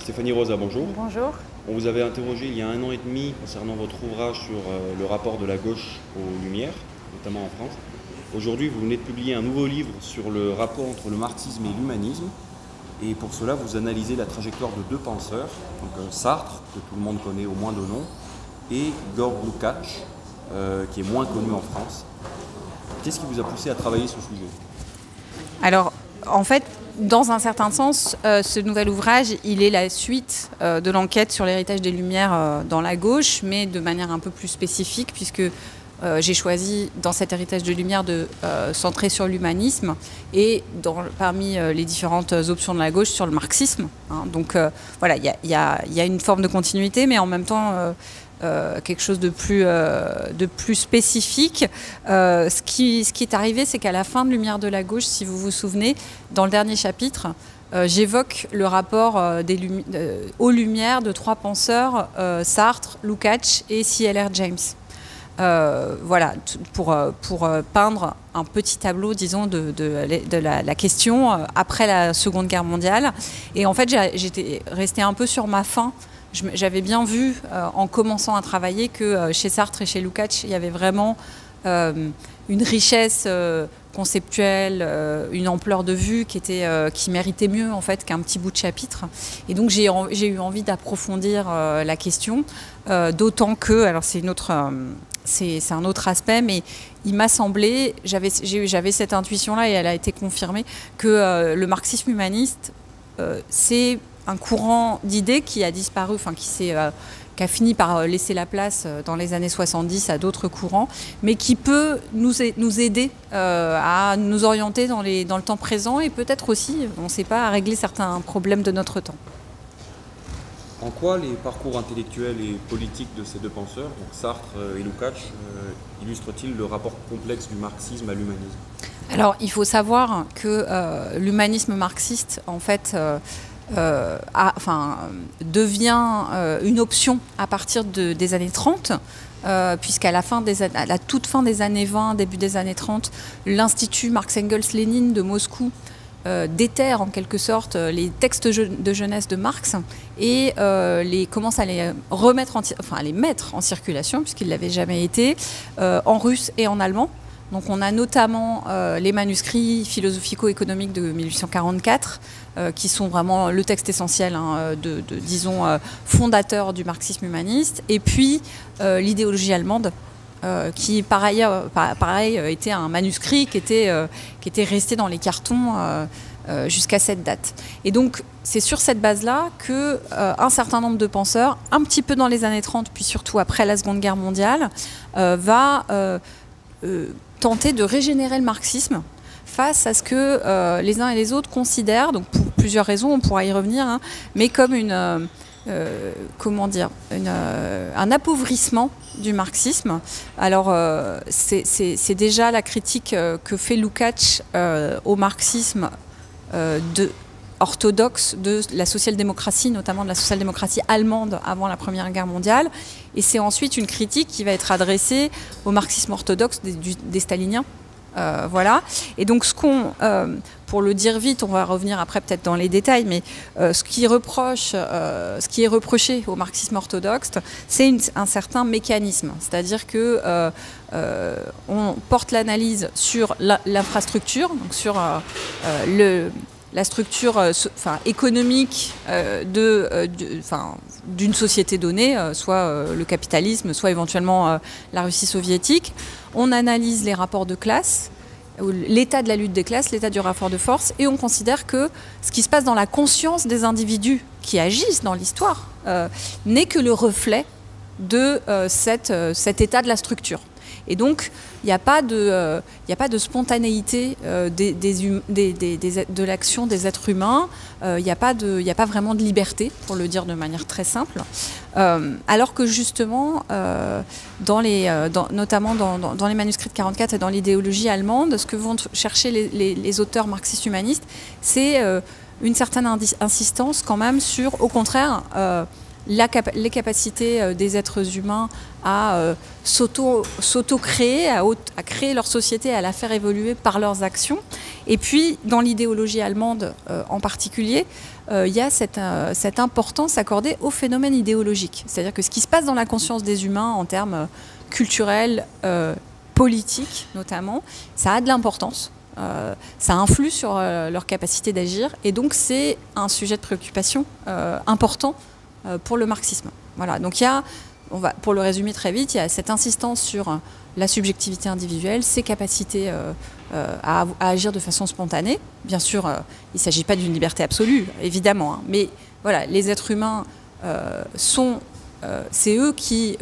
Stéphanie Rosa, bonjour. Bonjour. On vous avait interrogé il y a 1 an et demi concernant votre ouvrage sur le rapport de la gauche aux Lumières, notamment en France. Aujourd'hui, vous venez de publier un nouveau livre sur le rapport entre le marxisme et l'humanisme. Et pour cela, vous analysez la trajectoire de deux penseurs, donc Sartre, que tout le monde connaît au moins de nom, et Georg Lukács, qui est moins connu en France. Qu'est-ce qui vous a poussé à travailler sur ce sujet? Alors, en fait, dans un certain sens, ce nouvel ouvrage, il est la suite de l'enquête sur l'héritage des Lumières dans la gauche, mais de manière un peu plus spécifique, puisque j'ai choisi, dans cet héritage de Lumière, de centrer sur l'humanisme et, parmi les différentes options de la gauche, sur le marxisme. Hein. Donc, voilà, il y a une forme de continuité, mais en même temps... quelque chose de plus spécifique. Ce qui est arrivé, c'est qu'à la fin de Lumière de la gauche, si vous vous souvenez, dans le dernier chapitre, j'évoque le rapport aux Lumières de trois penseurs, Sartre, Lukács et C.L.R. James. Voilà, pour peindre un petit tableau, disons, de la question après la Seconde Guerre mondiale. Et en fait, j'étais restée un peu sur ma faim. J'avais bien vu, en commençant à travailler, que chez Sartre et chez Lukács, il y avait vraiment une richesse conceptuelle, une ampleur de vue qui méritait mieux en fait qu'un petit bout de chapitre. Et donc j'ai eu envie d'approfondir la question, d'autant que, alors c'est un autre aspect, mais il m'a semblé, j'avais cette intuition-là et elle a été confirmée, que le marxisme humaniste, c'est un courant d'idées qui a disparu, enfin qui a fini par laisser la place dans les années 70 à d'autres courants, mais qui peut nous aider à nous orienter dans le temps présent et peut-être aussi, on ne sait pas, à régler certains problèmes de notre temps. En quoi les parcours intellectuels et politiques de ces deux penseurs, donc Sartre et Lukács, illustrent-ils le rapport complexe du marxisme à l'humanisme? Alors, il faut savoir que l'humanisme marxiste, en fait, devient une option à partir des années 30, puisqu'à la toute fin des années 20, début des années 30, l'Institut Marx-Engels-Lénine de Moscou déterre en quelque sorte les textes de jeunesse de Marx et commence à les mettre en circulation, puisqu'ils ne l'avaient jamais été, en russe et en allemand. Donc on a notamment les manuscrits philosophico-économiques de 1844, qui sont vraiment le texte essentiel, hein, disons, fondateur du marxisme humaniste, et puis l'idéologie allemande, qui pareil était un manuscrit qui était resté dans les cartons jusqu'à cette date. Et donc c'est sur cette base-là que un certain nombre de penseurs, un petit peu dans les années 30, puis surtout après la Seconde Guerre mondiale, va tenter de régénérer le marxisme face à ce que les uns et les autres considèrent, donc pour plusieurs raisons, on pourra y revenir, hein, mais comme un appauvrissement du marxisme. Alors c'est déjà la critique que fait Lukács au marxisme orthodoxe de la social-démocratie, notamment de la social-démocratie allemande avant la Première Guerre mondiale. Et c'est ensuite une critique qui va être adressée au marxisme orthodoxe des staliniens. Voilà. Et donc, pour le dire vite, on va revenir après peut-être dans les détails, mais ce qui est reproché au marxisme orthodoxe, c'est un certain mécanisme. C'est-à-dire que on porte l'analyse sur l'infrastructure, donc sur la structure économique d'une société donnée, soit le capitalisme, soit éventuellement la Russie soviétique. On analyse les rapports de classe, l'état de la lutte des classes, l'état du rapport de force, et on considère que ce qui se passe dans la conscience des individus qui agissent dans l'histoire n'est que le reflet de cet état de la structure. Et donc, il n'y a pas de spontanéité de l'action des êtres humains, il n'y a pas vraiment de liberté, pour le dire de manière très simple, alors que justement, notamment dans les manuscrits de 1944 et dans l'idéologie allemande, ce que vont chercher les auteurs marxistes-humanistes, c'est une certaine insistance quand même sur, au contraire, les capacités des êtres humains à s'auto-créer, à créer leur société, à la faire évoluer par leurs actions. Et puis, dans l'idéologie allemande en particulier, il y a cette importance accordée au phénomène idéologique. C'est-à-dire que ce qui se passe dans la conscience des humains en termes culturels, politiques notamment, ça a de l'importance. Ça influe sur leur capacité d'agir. Et donc, c'est un sujet de préoccupation important pour le marxisme. Voilà. Donc, pour le résumer très vite, il y a cette insistance sur la subjectivité individuelle, ses capacités à agir de façon spontanée. Bien sûr, il ne s'agit pas d'une liberté absolue, évidemment, hein, mais voilà, les êtres humains c'est eux qui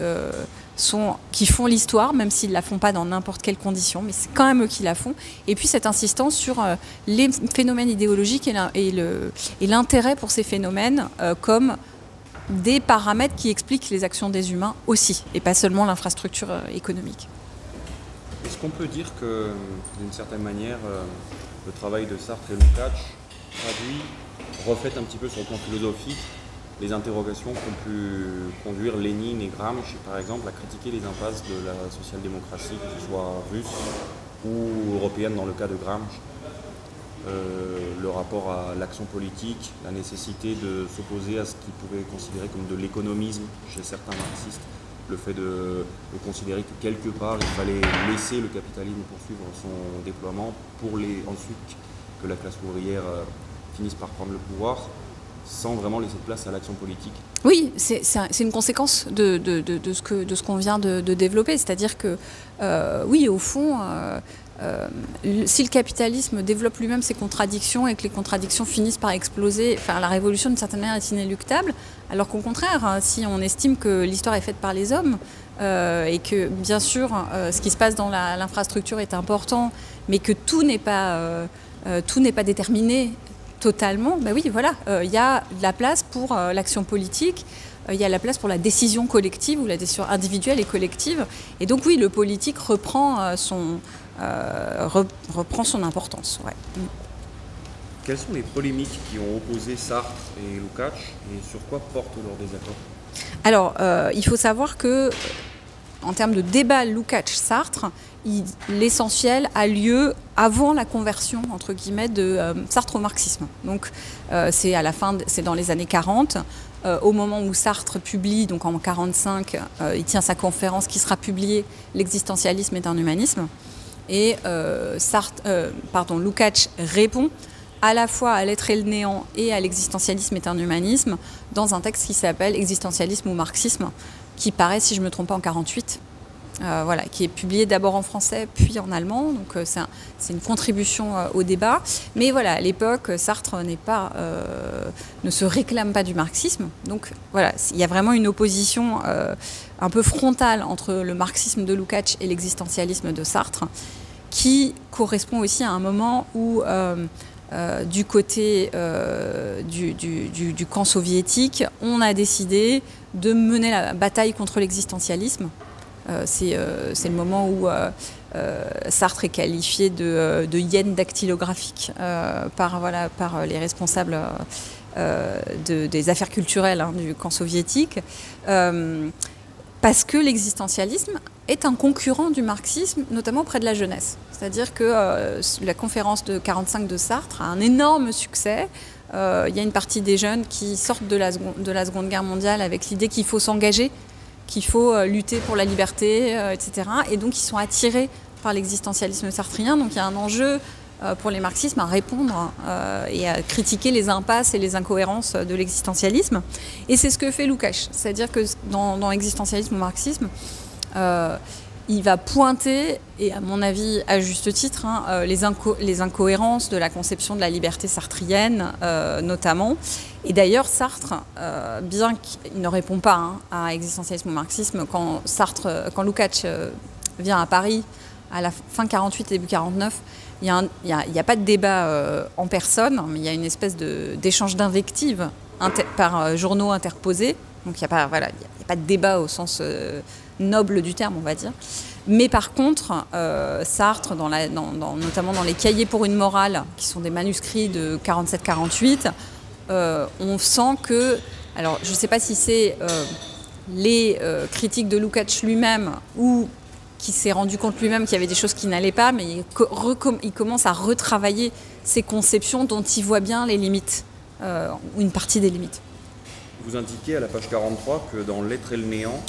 font l'histoire, même s'ils ne la font pas dans n'importe quelle condition, mais c'est quand même eux qui la font. Et puis cette insistance sur les phénomènes idéologiques et l'intérêt pour ces phénomènes comme des paramètres qui expliquent les actions des humains aussi, et pas seulement l'infrastructure économique. Est-ce qu'on peut dire que, d'une certaine manière, le travail de Sartre et Lukács reflète un petit peu sur le plan philosophique les interrogations qu'ont pu conduire Lénine et Gramsci, par exemple, à critiquer les impasses de la social-démocratie, que ce soit russe ou européenne dans le cas de Gramsci? Le rapport à l'action politique, la nécessité de s'opposer à ce qu'ils pouvaient considérer comme de l'économisme chez certains marxistes, le fait de considérer que quelque part il fallait laisser le capitalisme poursuivre son déploiement pour ensuite que la classe ouvrière finisse par prendre le pouvoir sans vraiment laisser de place à l'action politique. Oui, c'est une conséquence de ce qu'on vient de développer, c'est-à-dire que oui, au fond, si le capitalisme développe lui-même ses contradictions et que les contradictions finissent par exploser, enfin, la révolution d'une certaine manière est inéluctable, alors qu'au contraire, hein, si on estime que l'histoire est faite par les hommes et que bien sûr ce qui se passe dans l'infrastructure est important, mais que tout n'est pas déterminé totalement, ben oui, voilà, il y a de la place pour l'action politique, il y a la place pour la décision collective ou la décision individuelle et collective. Et donc oui, le politique reprend son importance. Ouais. Quelles sont les polémiques qui ont opposé Sartre et Lukács et sur quoi portent leurs désaccords? Alors, il faut savoir que, en termes de débat Lukács-Sartre, l'essentiel a lieu avant la conversion, entre guillemets, de Sartre au marxisme. Donc, c'est dans les années 40. Au moment où Sartre publie, donc en 1945, il tient sa conférence qui sera publiée, L'existentialisme est un humanisme. Et Lukács répond à la fois à L'être et le néant et à L'existentialisme est un humanisme dans un texte qui s'appelle Existentialisme ou marxisme, qui paraît, si je ne me trompe pas, en 1948. Voilà, qui est publié d'abord en français puis en allemand, donc c'est une contribution au débat. Mais voilà, à l'époque, Sartre ne se réclame pas du marxisme. Donc voilà, il y a vraiment une opposition un peu frontale entre le marxisme de Lukács et l'existentialisme de Sartre, qui correspond aussi à un moment où, du côté du camp soviétique, on a décidé de mener la bataille contre l'existentialisme. C'est le moment où Sartre est qualifié de hyène dactylographique par les responsables des affaires culturelles du camp soviétique, parce que l'existentialisme est un concurrent du marxisme, notamment auprès de la jeunesse. C'est-à-dire que la conférence de 1945 de Sartre a un énorme succès. Il y a une partie des jeunes qui sortent de la Seconde Guerre mondiale avec l'idée qu'il faut s'engager, qu'il faut lutter pour la liberté, etc. Et donc, ils sont attirés par l'existentialisme sartrien. Donc, il y a un enjeu pour les marxismes à répondre et à critiquer les impasses et les incohérences de l'existentialisme. Et c'est ce que fait Lukács. C'est-à-dire que dans l'existentialisme ou marxisme, il va pointer, et à mon avis à juste titre, les incohérences de la conception de la liberté sartrienne, notamment. Et d'ailleurs, Sartre, bien qu'il ne répond pas à existentialisme ou marxisme, quand Lukács vient à Paris à la fin 1948 et début 1949, il n'y a pas de débat en personne, mais il y a une espèce d'échange d'invectives par journaux interposés. Donc il n'y a pas de débat au sens noble du terme, on va dire. Mais par contre, Sartre, notamment dans les Cahiers pour une morale, qui sont des manuscrits de 1947-1948, on sent que Alors, je ne sais pas si c'est les critiques de Lukács lui-même ou qui s'est rendu compte lui-même qu'il y avait des choses qui n'allaient pas, mais il commence à retravailler ses conceptions dont il voit bien les limites, ou une partie des limites. Vous indiquez à la page 43 que dans L'être et le néant,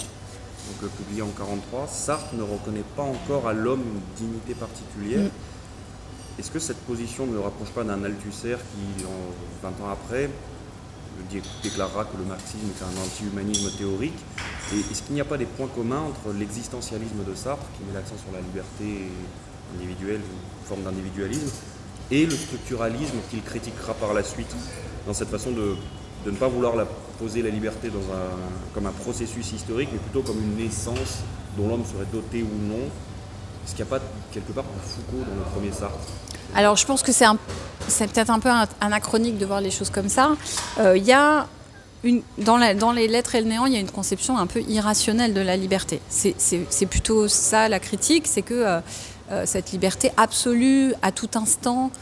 donc publié en 43, Sartre ne reconnaît pas encore à l'homme une dignité particulière. Est-ce que cette position ne le rapproche pas d'un Althusser qui, 20 ans après, déclarera que le marxisme est un anti-humanisme théorique? Et est-ce qu'il n'y a pas des points communs entre l'existentialisme de Sartre, qui met l'accent sur la liberté individuelle, une forme d'individualisme, et le structuralisme qu'il critiquera par la suite, dans cette façon de ne pas vouloir poser la liberté comme un processus historique, mais plutôt comme une naissance dont l'homme serait doté ou non? Est-ce qu'il n'y a pas quelque part de Foucault dans le premier Sartre? Alors je pense que c'est peut-être un peu anachronique de voir les choses comme ça. Il y a dans les Lettres et le néant, il y a une conception un peu irrationnelle de la liberté. C'est plutôt ça la critique, c'est que cette liberté absolue à tout instant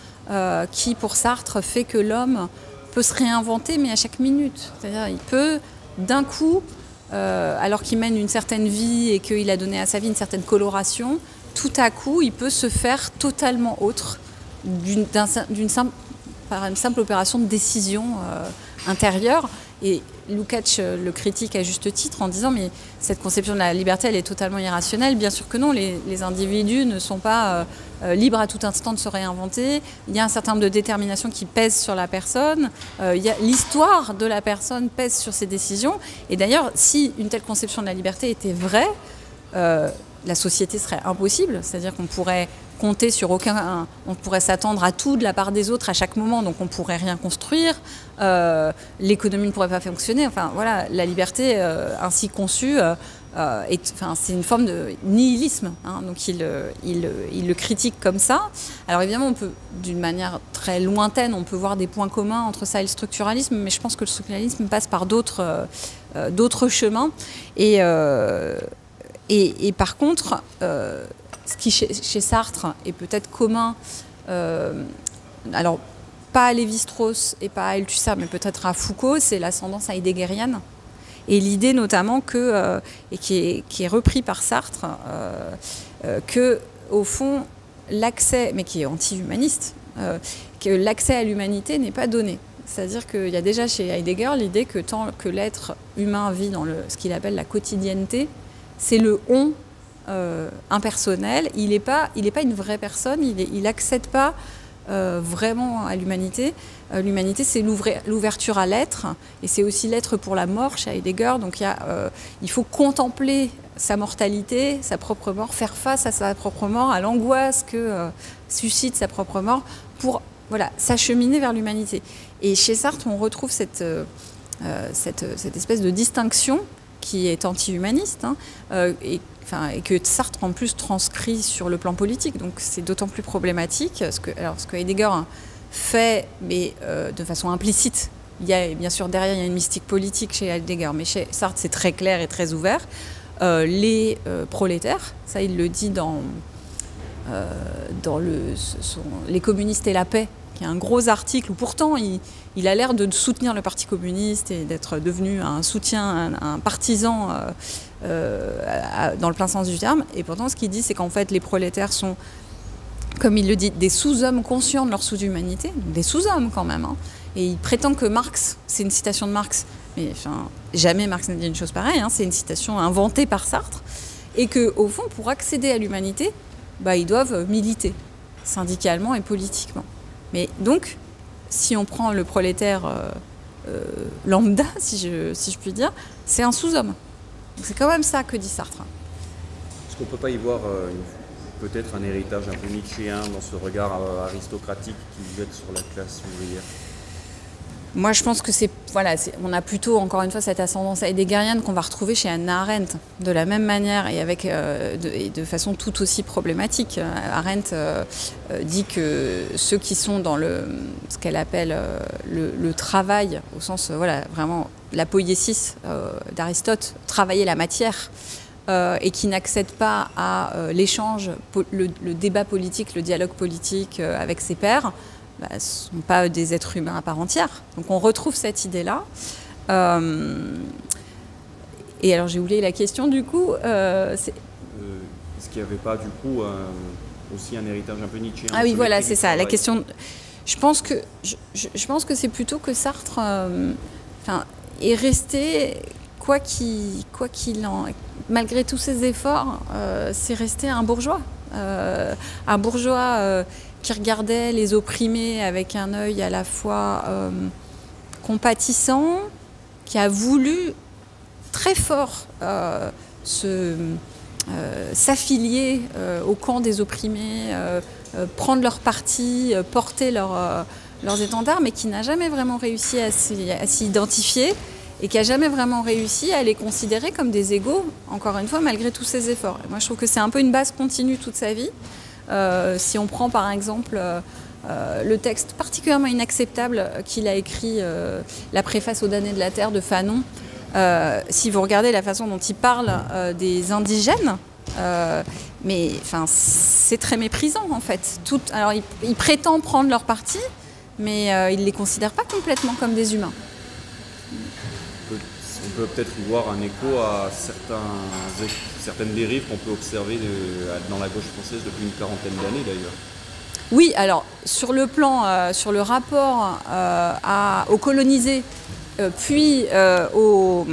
qui pour Sartre fait que l'homme peut se réinventer mais à chaque minute. C'est-à-dire il peut d'un coup, alors qu'il mène une certaine vie et qu'il a donné à sa vie une certaine coloration, tout à coup il peut se faire totalement autre par une simple opération de décision intérieure. Et Lukács le critique à juste titre en disant mais cette conception de la liberté elle est totalement irrationnelle. Bien sûr que non, les individus ne sont pas libres à tout instant de se réinventer. Il y a un certain nombre de déterminations qui pèsent sur la personne. L'histoire de la personne pèse sur ses décisions. Et d'ailleurs, si une telle conception de la liberté était vraie, la société serait impossible. C'est-à-dire qu'on pourrait compter sur on pourrait s'attendre à tout de la part des autres à chaque moment, donc on ne pourrait rien construire, l'économie ne pourrait pas fonctionner. Enfin voilà, la liberté ainsi conçue, c'est une forme de nihilisme, hein, donc il le critique comme ça. Alors évidemment, d'une manière très lointaine, on peut voir des points communs entre ça et le structuralisme, mais je pense que le structuralisme passe par d'autres chemins. Et par contre, ce qui chez Sartre est peut-être commun, alors pas à Lévi-Strauss et pas à Althusser, mais peut-être à Foucault, c'est l'ascendance heideggerienne. Et l'idée notamment et qui est repris par Sartre, que au fond, l'accès, mais qui est anti-humaniste, que l'accès à l'humanité n'est pas donné. C'est-à-dire qu'il y a déjà chez Heidegger l'idée que tant que l'être humain vit dans ce qu'il appelle la quotidienneté, c'est le « on » impersonnel, il n'est pas une vraie personne, il n'accède pas vraiment à l'humanité. L'humanité, c'est l'ouverture à l'être, et c'est aussi l'être pour la mort chez Heidegger. Donc il faut contempler sa mortalité, sa propre mort, faire face à sa propre mort, à l'angoisse que suscite sa propre mort, pour s'acheminer vers l'humanité. Et chez Sartre, on retrouve cette espèce de distinction qui est anti-humaniste, hein, et que Sartre en plus transcrit sur le plan politique, donc c'est d'autant plus problématique. Ce que Heidegger fait, mais de façon implicite, bien sûr derrière il y a une mystique politique chez Heidegger, mais chez Sartre c'est très clair et très ouvert. Les prolétaires, ça il le dit dans Les communistes et la paix, qui est un gros article où pourtant il a l'air de soutenir le Parti communiste et d'être devenu un partisan dans le plein sens du terme. Et pourtant, ce qu'il dit, c'est qu'en fait, les prolétaires sont, comme il le dit, des sous-hommes conscients de leur sous-humanité, des sous-hommes quand même. Hein. Et il prétend que Marx, c'est une citation de Marx, mais jamais Marx n'a dit une chose pareille, hein, c'est une citation inventée par Sartre, et qu'au fond, pour accéder à l'humanité, ils doivent militer, syndicalement et politiquement. Mais donc, si on prend le prolétaire lambda, si je puis dire, c'est un sous-homme. C'est quand même ça que dit Sartre. Est-ce qu'on ne peut pas y voir peut-être un héritage un peu nietzschéen dans ce regard aristocratique qui jette sur la classe ouvrière? Moi, je pense que on a plutôt, encore une fois, cette ascendance heideggerienne qu'on va retrouver chez Hannah Arendt, de la même manière et de façon tout aussi problématique. Arendt dit que ceux qui sont dans ce qu'elle appelle le travail, au sens, vraiment, la poiesis d'Aristote, travailler la matière, et qui n'accèdent pas à l'échange, le débat politique, le dialogue politique avec ses pairs, ne sont pas des êtres humains à part entière. Donc on retrouve cette idée-là. Et alors j'ai oublié la question du coup. Est-ce qu'il n'y avait pas du coup aussi un héritage un peu nietzschéen? Ah oui, voilà, c'est ça. La question. Je pense que c'est plutôt que Sartre est resté, malgré tous ses efforts, c'est resté un bourgeois. Qui regardait les opprimés avec un œil à la fois compatissant, qui a voulu très fort s'affilier au camp des opprimés, prendre leur parti, porter leurs étendards, mais qui n'a jamais vraiment réussi à s'y identifier et qui n'a jamais vraiment réussi à les considérer comme des égaux, encore une fois, malgré tous ses efforts. Et moi, je trouve que c'est un peu une base continue toute sa vie. Si on prend par exemple le texte particulièrement inacceptable qu'il a écrit, la préface aux damnés de la terre de Fanon, si vous regardez la façon dont il parle des indigènes, c'est très méprisant en fait. Alors il prétend prendre leur parti, mais il ne les considère pas complètement comme des humains. On peut peut-être y voir un écho à certaines dérives qu'on peut observer dans la gauche française depuis une quarantaine d'années d'ailleurs. Oui, alors sur le plan, sur le rapport aux colonisés, puis aux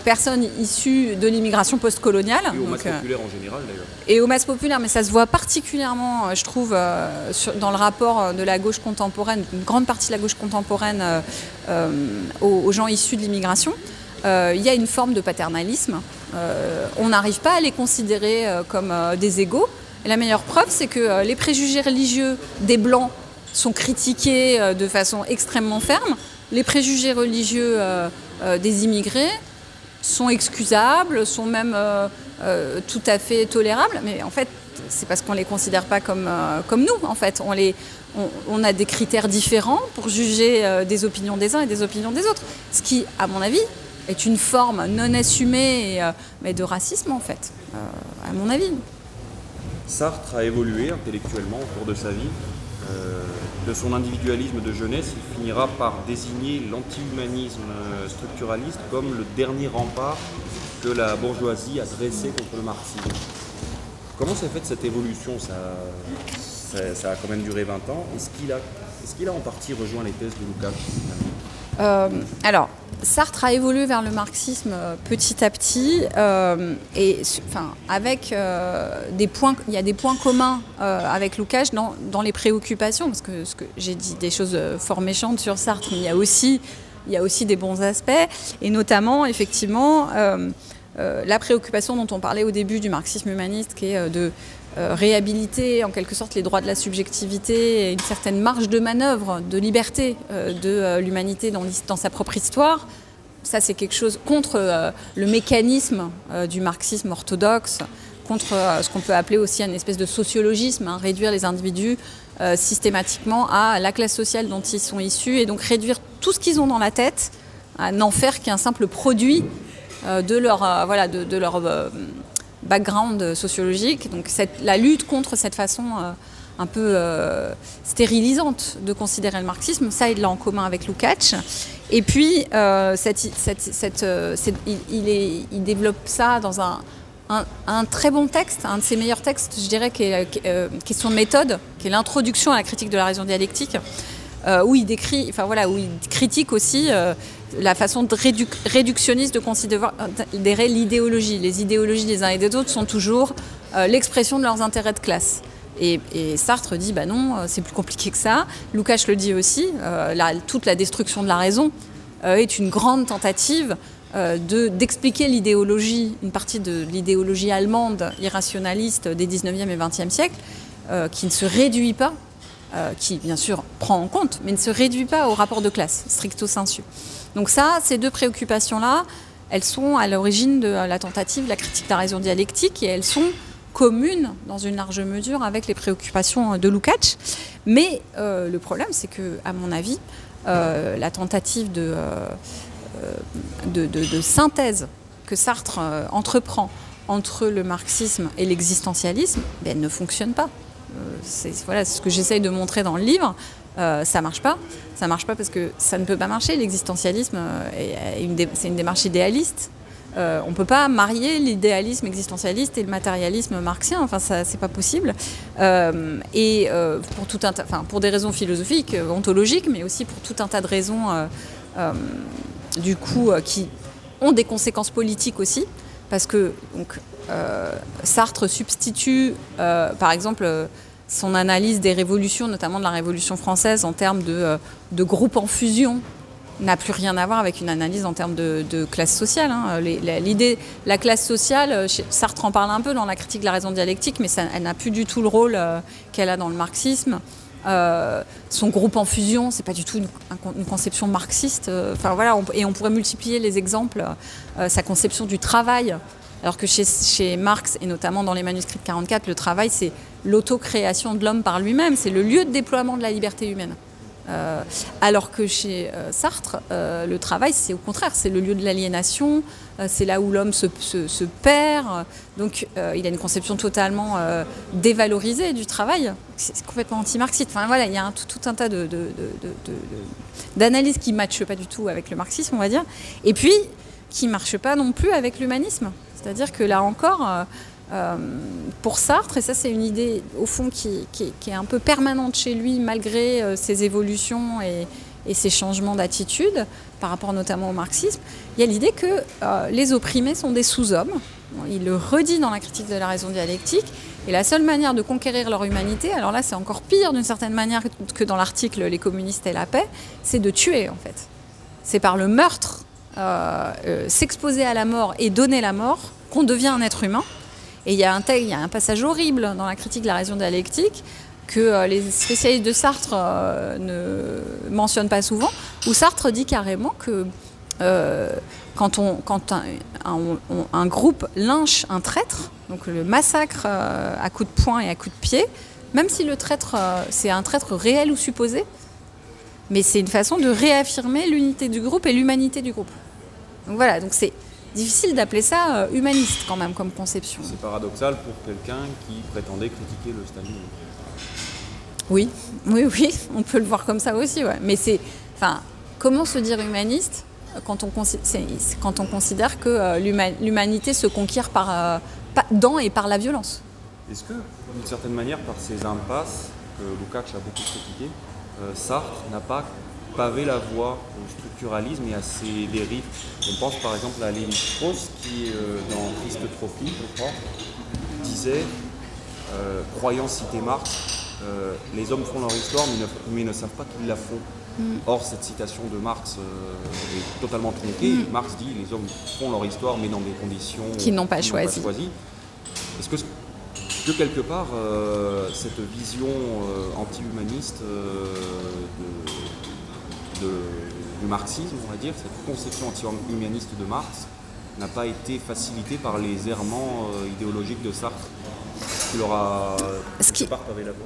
personnes issues de l'immigration postcoloniale. Et aux masses populaires en général d'ailleurs. Et aux masses populaires, mais ça se voit particulièrement, je trouve, dans le rapport de la gauche contemporaine, une grande partie de la gauche contemporaine aux gens issus de l'immigration. Il y a une forme de paternalisme. On n'arrive pas à les considérer comme des égaux. Et la meilleure preuve, c'est que les préjugés religieux des Blancs sont critiqués de façon extrêmement ferme. Les préjugés religieux des immigrés sont excusables, sont même tout à fait tolérables, mais en fait, c'est parce qu'on ne les considère pas comme nous. En fait, on a des critères différents pour juger des opinions des uns et des opinions des autres. Ce qui, à mon avis, est une forme non assumée mais de racisme, en fait, à mon avis. Sartre a évolué intellectuellement au cours de sa vie. De son individualisme de jeunesse, il finira par désigner l'anti-humanisme structuraliste comme le dernier rempart que la bourgeoisie a dressé contre le marxisme. Comment s'est faite cette évolution? Ça a quand même duré 20 ans. Est-ce qu'il a en partie rejoint les thèses de Lukács? Alors, Sartre a évolué vers le marxisme petit à petit, avec des points. Il y a des points communs avec Lukács dans les préoccupations, parce que j'ai dit des choses fort méchantes sur Sartre, mais il y a aussi des bons aspects, et notamment effectivement la préoccupation dont on parlait au début du marxisme humaniste, qui est de réhabiliter en quelque sorte les droits de la subjectivité et une certaine marge de manœuvre, de liberté de l'humanité dans sa propre histoire. Ça, c'est quelque chose contre le mécanisme du marxisme orthodoxe, contre ce qu'on peut appeler aussi une espèce de sociologisme, réduire les individus systématiquement à la classe sociale dont ils sont issus et donc réduire tout ce qu'ils ont dans la tête à n'en faire qu'un simple produit de leur background sociologique. Donc la lutte contre cette façon un peu stérilisante de considérer le marxisme, ça il l'a en commun avec Lukács. Et puis il développe ça dans un très bon texte, un de ses meilleurs textes, je dirais, qui est Question de méthode, qui est l'introduction à la critique de la raison dialectique, où il critique aussi la façon réductionniste de considérer l'idéologie. Les idéologies des uns et des autres sont toujours l'expression de leurs intérêts de classe. Et Sartre dit, bah non, c'est plus compliqué que ça. Lukács le dit aussi, toute la destruction de la raison est une grande tentative d'expliquer l'idéologie, une partie de l'idéologie allemande irrationaliste des 19e et 20e siècles, qui ne se réduit pas, qui bien sûr prend en compte, mais ne se réduit pas au rapport de classe, stricto sensu. Donc ça, ces deux préoccupations-là, elles sont à l'origine de la tentative, la critique de la raison dialectique, et elles sont communes dans une large mesure avec les préoccupations de Lukács. Mais le problème, c'est que, à mon avis, la tentative de synthèse que Sartre entreprend entre le marxisme et l'existentialisme, elle ne fonctionne pas. C'est ce que j'essaye de montrer dans le livre. Ça marche pas. Ça marche pas parce que ça ne peut pas marcher. L'existentialisme, c'est une démarche idéaliste. On ne peut pas marier l'idéalisme existentialiste et le matérialisme marxien. Enfin, ça, c'est pas possible. Pour des raisons philosophiques, ontologiques, mais aussi pour tout un tas de raisons, du coup, qui ont des conséquences politiques aussi. Parce que Sartre substitue, par exemple, son analyse des révolutions, notamment de la Révolution française, en termes de groupes en fusion, n'a plus rien à voir avec une analyse en termes de classe sociale. Hein. La classe sociale, Sartre en parle un peu dans la critique de la raison dialectique, mais elle n'a plus du tout le rôle qu'elle a dans le marxisme. Son groupe en fusion, c'est pas du tout une conception marxiste. Enfin voilà, on pourrait multiplier les exemples. Sa conception du travail, alors que chez Marx et notamment dans les manuscrits de 44, le travail c'est l'autocréation de l'homme par lui-même, c'est le lieu de déploiement de la liberté humaine. Alors que chez Sartre, le travail, c'est au contraire, c'est le lieu de l'aliénation, c'est là où l'homme se perd. Donc il a une conception totalement dévalorisée du travail. C'est complètement anti-marxiste. Enfin voilà, il y a tout un tas d'analyses qui ne matchent pas du tout avec le marxisme, on va dire. Et puis, qui ne marchent pas non plus avec l'humanisme. C'est-à-dire que là encore... pour Sartre, et ça c'est une idée au fond qui est un peu permanente chez lui malgré ses évolutions et ses changements d'attitude par rapport notamment au marxisme, il y a l'idée que les opprimés sont des sous-hommes. Il le redit dans la critique de la raison dialectique, et la seule manière de conquérir leur humanité, alors là c'est encore pire d'une certaine manière que dans l'article Les communistes et la paix, c'est de tuer en fait. C'est par le meurtre, s'exposer à la mort et donner la mort qu'on devient un être humain. Et il y a un passage horrible dans la critique de la raison dialectique que les spécialistes de Sartre ne mentionnent pas souvent, où Sartre dit carrément que quand un groupe lynche un traître, donc le massacre à coups de poing et à coups de pied, même si le traître, c'est un traître réel ou supposé, mais c'est une façon de réaffirmer l'unité du groupe et l'humanité du groupe. Donc voilà, donc c'est difficile d'appeler ça humaniste quand même comme conception. C'est paradoxal pour quelqu'un qui prétendait critiquer le stalinisme. Oui, on peut le voir comme ça aussi. Ouais. Mais comment se dire humaniste quand on considère que l'humanité se conquiert dans et par la violence? Est-ce que, d'une certaine manière, par ces impasses que Lukács a beaucoup critiquées, Sartre n'a pas pavé la voie au structuralisme et à ses dérives? On pense par exemple à Lévi-Strauss qui, dans Christotrophie, je crois, disait, croyant citer Marx, les hommes font leur histoire mais ne savent pas qu'ils la font. Or, cette citation de Marx est totalement tronquée. Marx dit les hommes font leur histoire mais dans des conditions qu'ils n'ont pas choisies. Est-ce que quelque part, cette vision anti-humaniste du marxisme, on va dire, cette conception anti-humaniste de Marx, n'a pas été facilitée par les errements idéologiques de Sartre, qui leur a pavé la voie?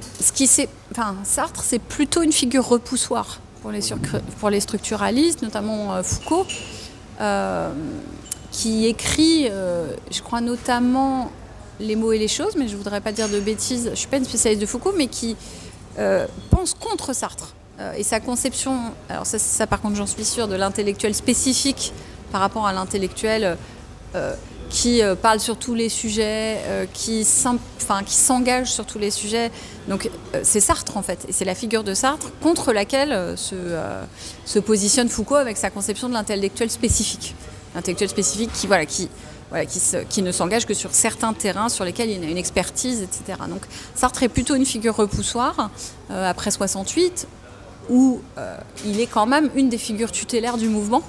Sartre, c'est plutôt une figure repoussoire pour les structuralistes, notamment Foucault, qui écrit, je crois notamment Les mots et les choses, mais je ne voudrais pas dire de bêtises, je ne suis pas une spécialiste de Foucault, mais qui pense contre Sartre. Et sa conception, alors ça par contre j'en suis sûre, de l'intellectuel spécifique par rapport à l'intellectuel qui parle sur tous les sujets, qui s'engage sur tous les sujets. Donc c'est Sartre en fait, et c'est la figure de Sartre contre laquelle se positionne Foucault avec sa conception de l'intellectuel spécifique. L'intellectuel spécifique qui ne s'engage que sur certains terrains sur lesquels il y a une expertise, etc. Donc Sartre est plutôt une figure repoussoire après 68, où il est quand même une des figures tutélaires du mouvement.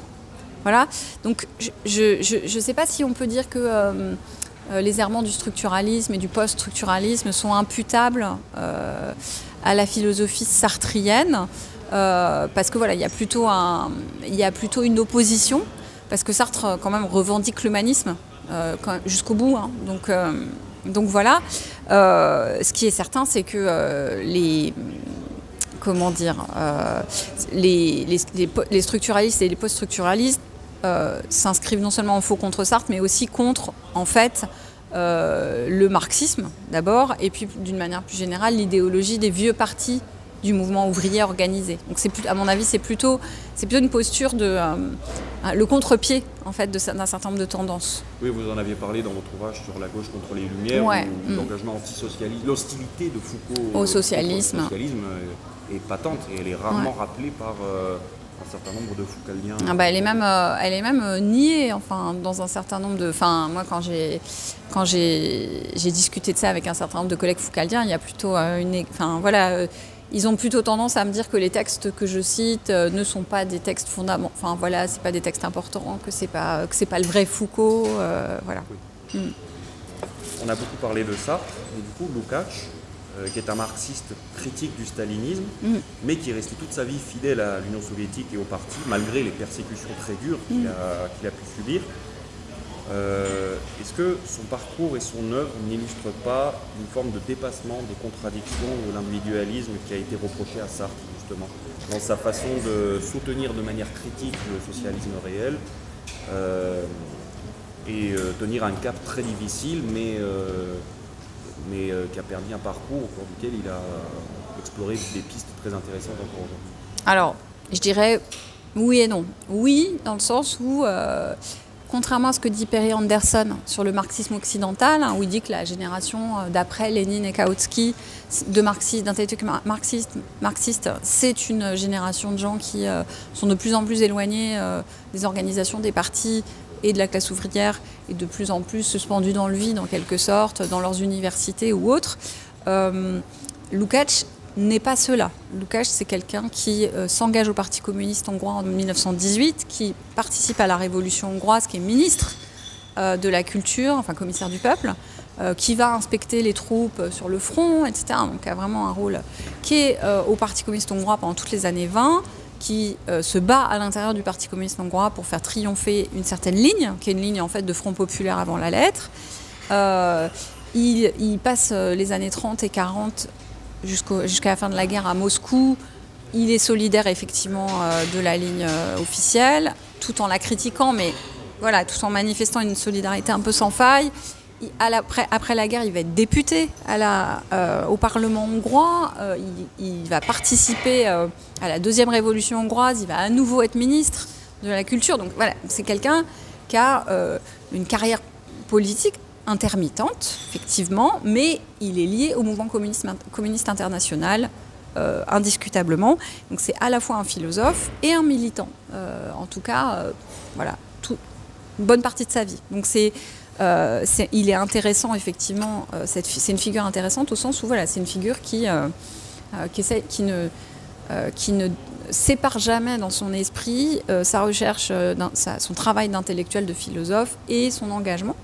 Voilà. Donc je ne sais pas si on peut dire que les errements du structuralisme et du post-structuralisme sont imputables à la philosophie sartrienne, parce que voilà, il y a plutôt une opposition, parce que Sartre quand même revendique l'humanisme jusqu'au bout. Hein. Donc voilà. Ce qui est certain, c'est que les structuralistes et les post-structuralistes s'inscrivent non seulement en faux contre Sartre, mais aussi contre, en fait, le marxisme d'abord, et puis d'une manière plus générale l'idéologie des vieux partis du mouvement ouvrier organisé. Donc à mon avis c'est plutôt une posture de le contre-pied en fait d'un certain nombre de tendances. Oui, vous en aviez parlé dans votre ouvrage sur la gauche contre les Lumières, ouais. où l'engagement antisocialiste, l'hostilité de Foucault au socialisme est patente et elle est rarement rappelée par un certain nombre de Foucaldiens. Ah bah, elle est même niée, enfin, dans un certain nombre de... Enfin, moi, quand j'ai discuté de ça avec un certain nombre de collègues foucaldiens, il y a plutôt Enfin, voilà, ils ont plutôt tendance à me dire que les textes que je cite ne sont pas des textes fondamentaux. Enfin, voilà, c'est pas des textes importants, que c'est pas le vrai Foucault, voilà. Oui. On a beaucoup parlé de Sartre, et du coup, Lukács, qui est un marxiste critique du stalinisme, mais qui est resté toute sa vie fidèle à l'Union soviétique et au parti, malgré les persécutions très dures qu'il a pu subir. Est-ce que son parcours et son œuvre n'illustrent pas une forme de dépassement des contradictions de l'individualisme qui a été reproché à Sartre, justement, dans sa façon de soutenir de manière critique le socialisme réel et tenir un cap très difficile, mais qui a permis un parcours au cours duquel il a exploré des pistes très intéressantes encore aujourd'hui? Alors, je dirais oui et non. Oui, dans le sens où, contrairement à ce que dit Perry Anderson sur le marxisme occidental, où il dit que la génération d'après Lénine et Kautsky, d'intellectuels marxistes, c'est une génération de gens qui sont de plus en plus éloignés des organisations, des partis et de la classe ouvrière, et de plus en plus suspendus dans le vide en quelque sorte, dans leurs universités ou autres. Lukács n'est pas cela. Lukács, c'est quelqu'un qui s'engage au Parti communiste hongrois en 1918, qui participe à la révolution hongroise, qui est ministre de la culture, enfin commissaire du peuple, qui va inspecter les troupes sur le front, etc. Donc a vraiment un rôle qui est au Parti communiste hongrois pendant toutes les années 20, qui se bat à l'intérieur du Parti communiste hongrois pour faire triompher une certaine ligne, qui est une ligne en fait de Front populaire avant la lettre. Il passe les années 30 et 40 jusqu'à la fin de la guerre à Moscou. Il est solidaire effectivement de la ligne officielle, tout en la critiquant, mais voilà, tout en manifestant une solidarité un peu sans faille. Après la guerre, il va être député au Parlement hongrois. Il va participer à la deuxième révolution hongroise. Il va à nouveau être ministre de la culture. Donc voilà, c'est quelqu'un qui a une carrière politique intermittente, effectivement, mais il est lié au mouvement communiste international, indiscutablement. Donc c'est à la fois un philosophe et un militant. En tout cas, voilà, une bonne partie de sa vie. Donc il est intéressant, effectivement, c'est une figure intéressante au sens où voilà, c'est une figure qui ne sépare jamais dans son esprit sa recherche, son travail d'intellectuel, de philosophe et son engagement.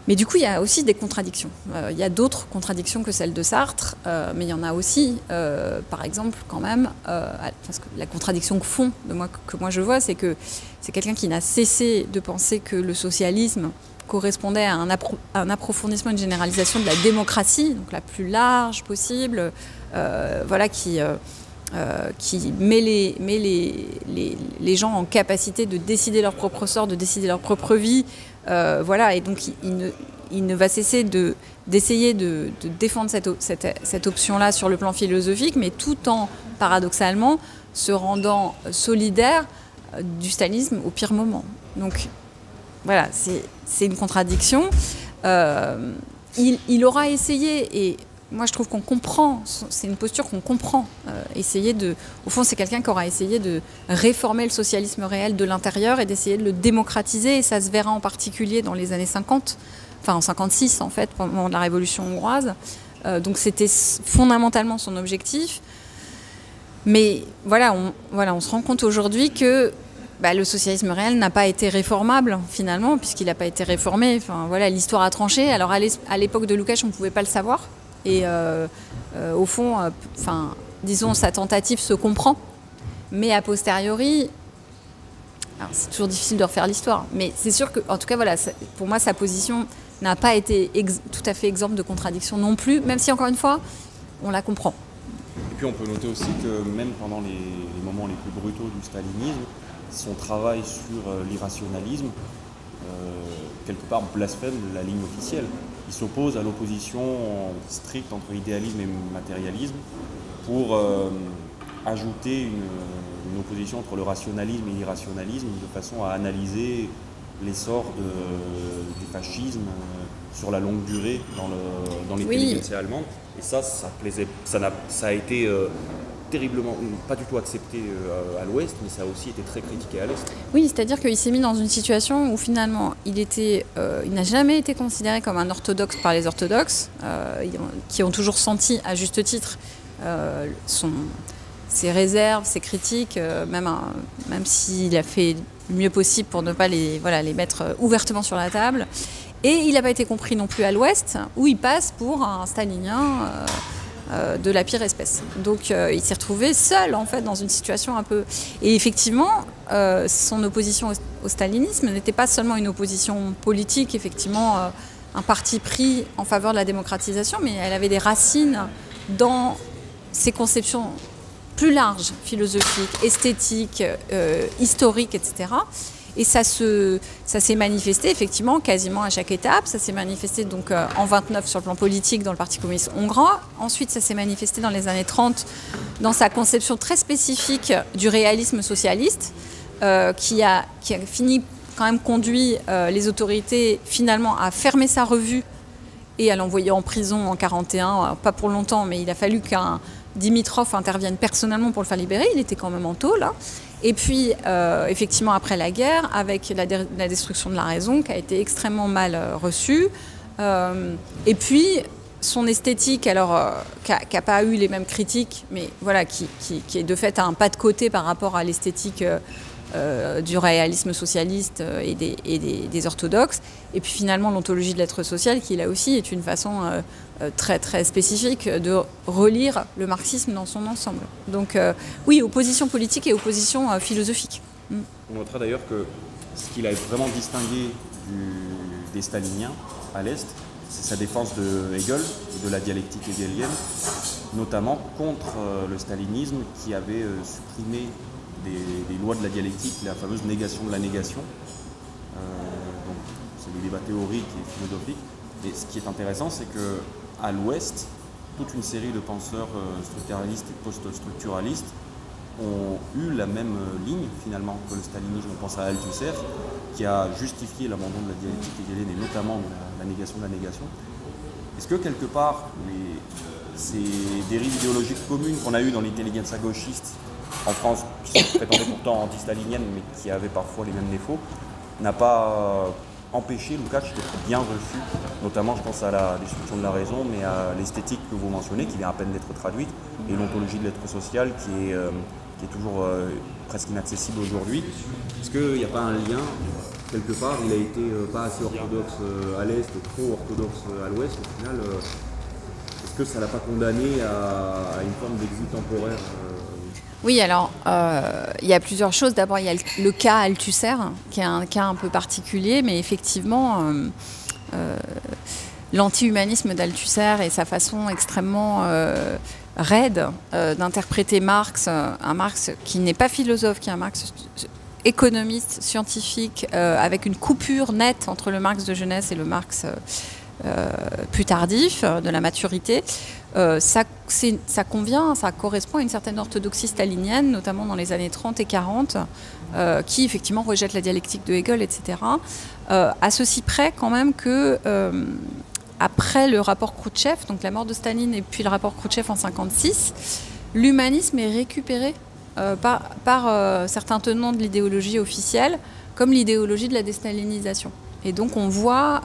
Mais du coup, il y a aussi des contradictions. Il y a d'autres contradictions que celles de Sartre, mais il y en a aussi, par exemple, quand même, parce que la contradiction que moi je vois, c'est que c'est quelqu'un qui n'a cessé de penser que le socialisme correspondait à un approfondissement, une généralisation de la démocratie, donc la plus large possible, voilà, qui met les gens en capacité de décider leur propre sort, de décider leur propre vie, voilà, et donc il ne va cesser d'essayer de défendre cette option-là sur le plan philosophique, mais tout en, paradoxalement, se rendant solidaire du stalinisme au pire moment. Donc voilà, c'est une contradiction. Il aura essayé, et moi je trouve qu'on comprend, c'est une posture qu'on comprend, au fond c'est quelqu'un qui aura essayé de réformer le socialisme réel de l'intérieur et d'essayer de le démocratiser, et ça se verra en particulier dans les années 50, enfin en 56 en fait, pendant la Révolution hongroise. Donc c'était fondamentalement son objectif. Mais voilà, on se rend compte aujourd'hui que le socialisme réel n'a pas été réformable finalement, puisqu'il n'a pas été réformé. Enfin, voilà, l'histoire a tranché. Alors à l'époque de Lukács, on ne pouvait pas le savoir. Et au fond, disons, sa tentative se comprend. Mais a posteriori, c'est toujours difficile de refaire l'histoire. Mais c'est sûr que, en tout cas, voilà, pour moi, sa position n'a pas été tout à fait exempte de contradictions non plus, même si, encore une fois, on la comprend. Et puis on peut noter aussi que même pendant les moments les plus brutaux du stalinisme, son travail sur l'irrationalisme quelque part, blasphème la ligne officielle. Il s'oppose à l'opposition stricte entre idéalisme et matérialisme pour ajouter une opposition entre le rationalisme et l'irrationalisme de façon à analyser l'essor du fascisme sur la longue durée dans l'intelligentsia allemande. Et ça plaisait, ça a été terriblement, pas du tout accepté à l'Ouest, mais ça a aussi été très critiqué à l'Est. Oui, c'est-à-dire qu'il s'est mis dans une situation où finalement il n'a jamais été considéré comme un orthodoxe par les orthodoxes, qui ont toujours senti à juste titre ses réserves, ses critiques, même s'il a fait le mieux possible pour ne pas les mettre ouvertement sur la table. Et il n'a pas été compris non plus à l'Ouest, où il passe pour un stalinien de la pire espèce. Donc il s'est retrouvé seul en fait dans une situation un peu... Et effectivement, son opposition au stalinisme n'était pas seulement une opposition politique, effectivement un parti pris en faveur de la démocratisation, mais elle avait des racines dans ses conceptions plus larges, philosophiques, esthétiques, historiques, etc. Et ça s'est manifesté effectivement quasiment à chaque étape. Ça s'est manifesté donc en 29 sur le plan politique dans le Parti communiste hongrois. Ensuite, ça s'est manifesté dans les années 30 dans sa conception très spécifique du réalisme socialiste, qui a fini quand même conduit les autorités finalement à fermer sa revue et à l'envoyer en prison en 1941, pas pour longtemps, mais il a fallu qu'un Dimitrov intervienne personnellement pour le faire libérer. Il était quand même en tôle, hein. Et puis, effectivement, après la guerre, avec la destruction de la raison, qui a été extrêmement mal reçue. Et puis, son esthétique, alors, qui n'a pas eu les mêmes critiques, mais voilà, qui est de fait un pas de côté par rapport à l'esthétique du réalisme socialiste et des orthodoxes. Et puis finalement l'ontologie de l'être social, qui là aussi est une façon très très spécifique de relire le marxisme dans son ensemble. Donc oui, opposition politique et opposition philosophique. On notera d'ailleurs que ce qu'il a vraiment distingué des staliniens à l'Est, c'est sa défense de Hegel et de la dialectique hegelienne, notamment contre le stalinisme qui avait supprimé des lois de la dialectique, la fameuse négation de la négation. Donc, c'est des débats théoriques et philosophiques. Et ce qui est intéressant, c'est qu'à l'Ouest, toute une série de penseurs structuralistes et post-structuralistes ont eu la même ligne finalement que le stalinisme. On pense à Althusser, qui a justifié l'abandon de la dialectique hegelienne et notamment de la négation de la négation. Est-ce que quelque part, ces dérives idéologiques communes qu'on a eues dans l'intelligentsia gauchiste en France, qui se prétendait pourtant anti-stalinienne, mais qui avait parfois les mêmes défauts, n'a pas empêché Lukács d'être bien reçu, notamment je pense à la destruction de la raison, mais à l'esthétique que vous mentionnez, qui vient à peine d'être traduite, et l'ontologie de l'être social, qui est toujours presque inaccessible aujourd'hui. Est-ce qu'il n'y a pas un lien, quelque part, il a été pas assez orthodoxe à l'Est et trop orthodoxe à l'Ouest, au final, est-ce que ça ne l'a pas condamné à une forme d'exil temporaire Oui, alors, il y a plusieurs choses. D'abord, il y a le cas Althusser, qui est un cas un peu particulier, mais effectivement, l'anti-humanisme d'Althusser et sa façon extrêmement raide d'interpréter Marx, un Marx qui n'est pas philosophe, qui est un Marx économiste, scientifique, avec une coupure nette entre le Marx de jeunesse et le Marx plus tardif, de la maturité. Ça convient, ça correspond à une certaine orthodoxie stalinienne, notamment dans les années 30 et 40, qui effectivement rejette la dialectique de Hegel, etc. À ceci près quand même que après le rapport Khrouchtchev, donc la mort de Staline et puis le rapport Khrouchtchev en 1956, l'humanisme est récupéré par certains tenants de l'idéologie officielle comme l'idéologie de la déstalinisation. Et donc on voit,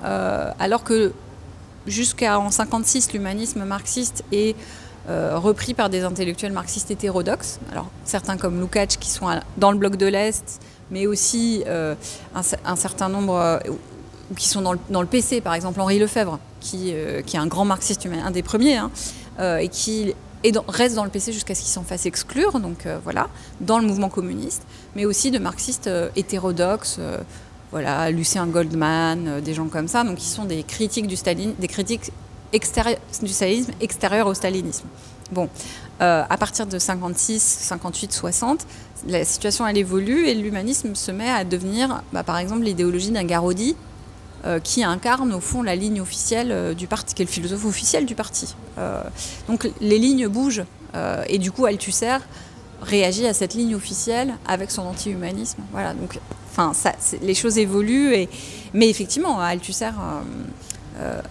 alors que jusqu'en 1956, l'humanisme marxiste est repris par des intellectuels marxistes hétérodoxes, alors certains comme Lukács qui sont dans le bloc de l'Est, mais aussi un certain nombre qui sont dans le PC, par exemple Henri Lefebvre, qui est un grand marxiste humain, un des premiers, et qui reste dans le PC jusqu'à ce qu'il s'en fasse exclure, donc voilà, dans le mouvement communiste, mais aussi de marxistes hétérodoxes, voilà, Lucien Goldman, des gens comme ça, donc qui sont des critiques du Staline, des critiques du stalinisme extérieurs au stalinisme. Bon, à partir de 56, 58, 60, la situation elle évolue et l'humanisme se met à devenir, par exemple, l'idéologie d'un Garaudy qui incarne au fond la ligne officielle du parti, qui est le philosophe officiel du parti. Donc les lignes bougent et du coup Althusser réagit à cette ligne officielle avec son anti-humanisme. Voilà, donc les choses évoluent, mais effectivement Althusser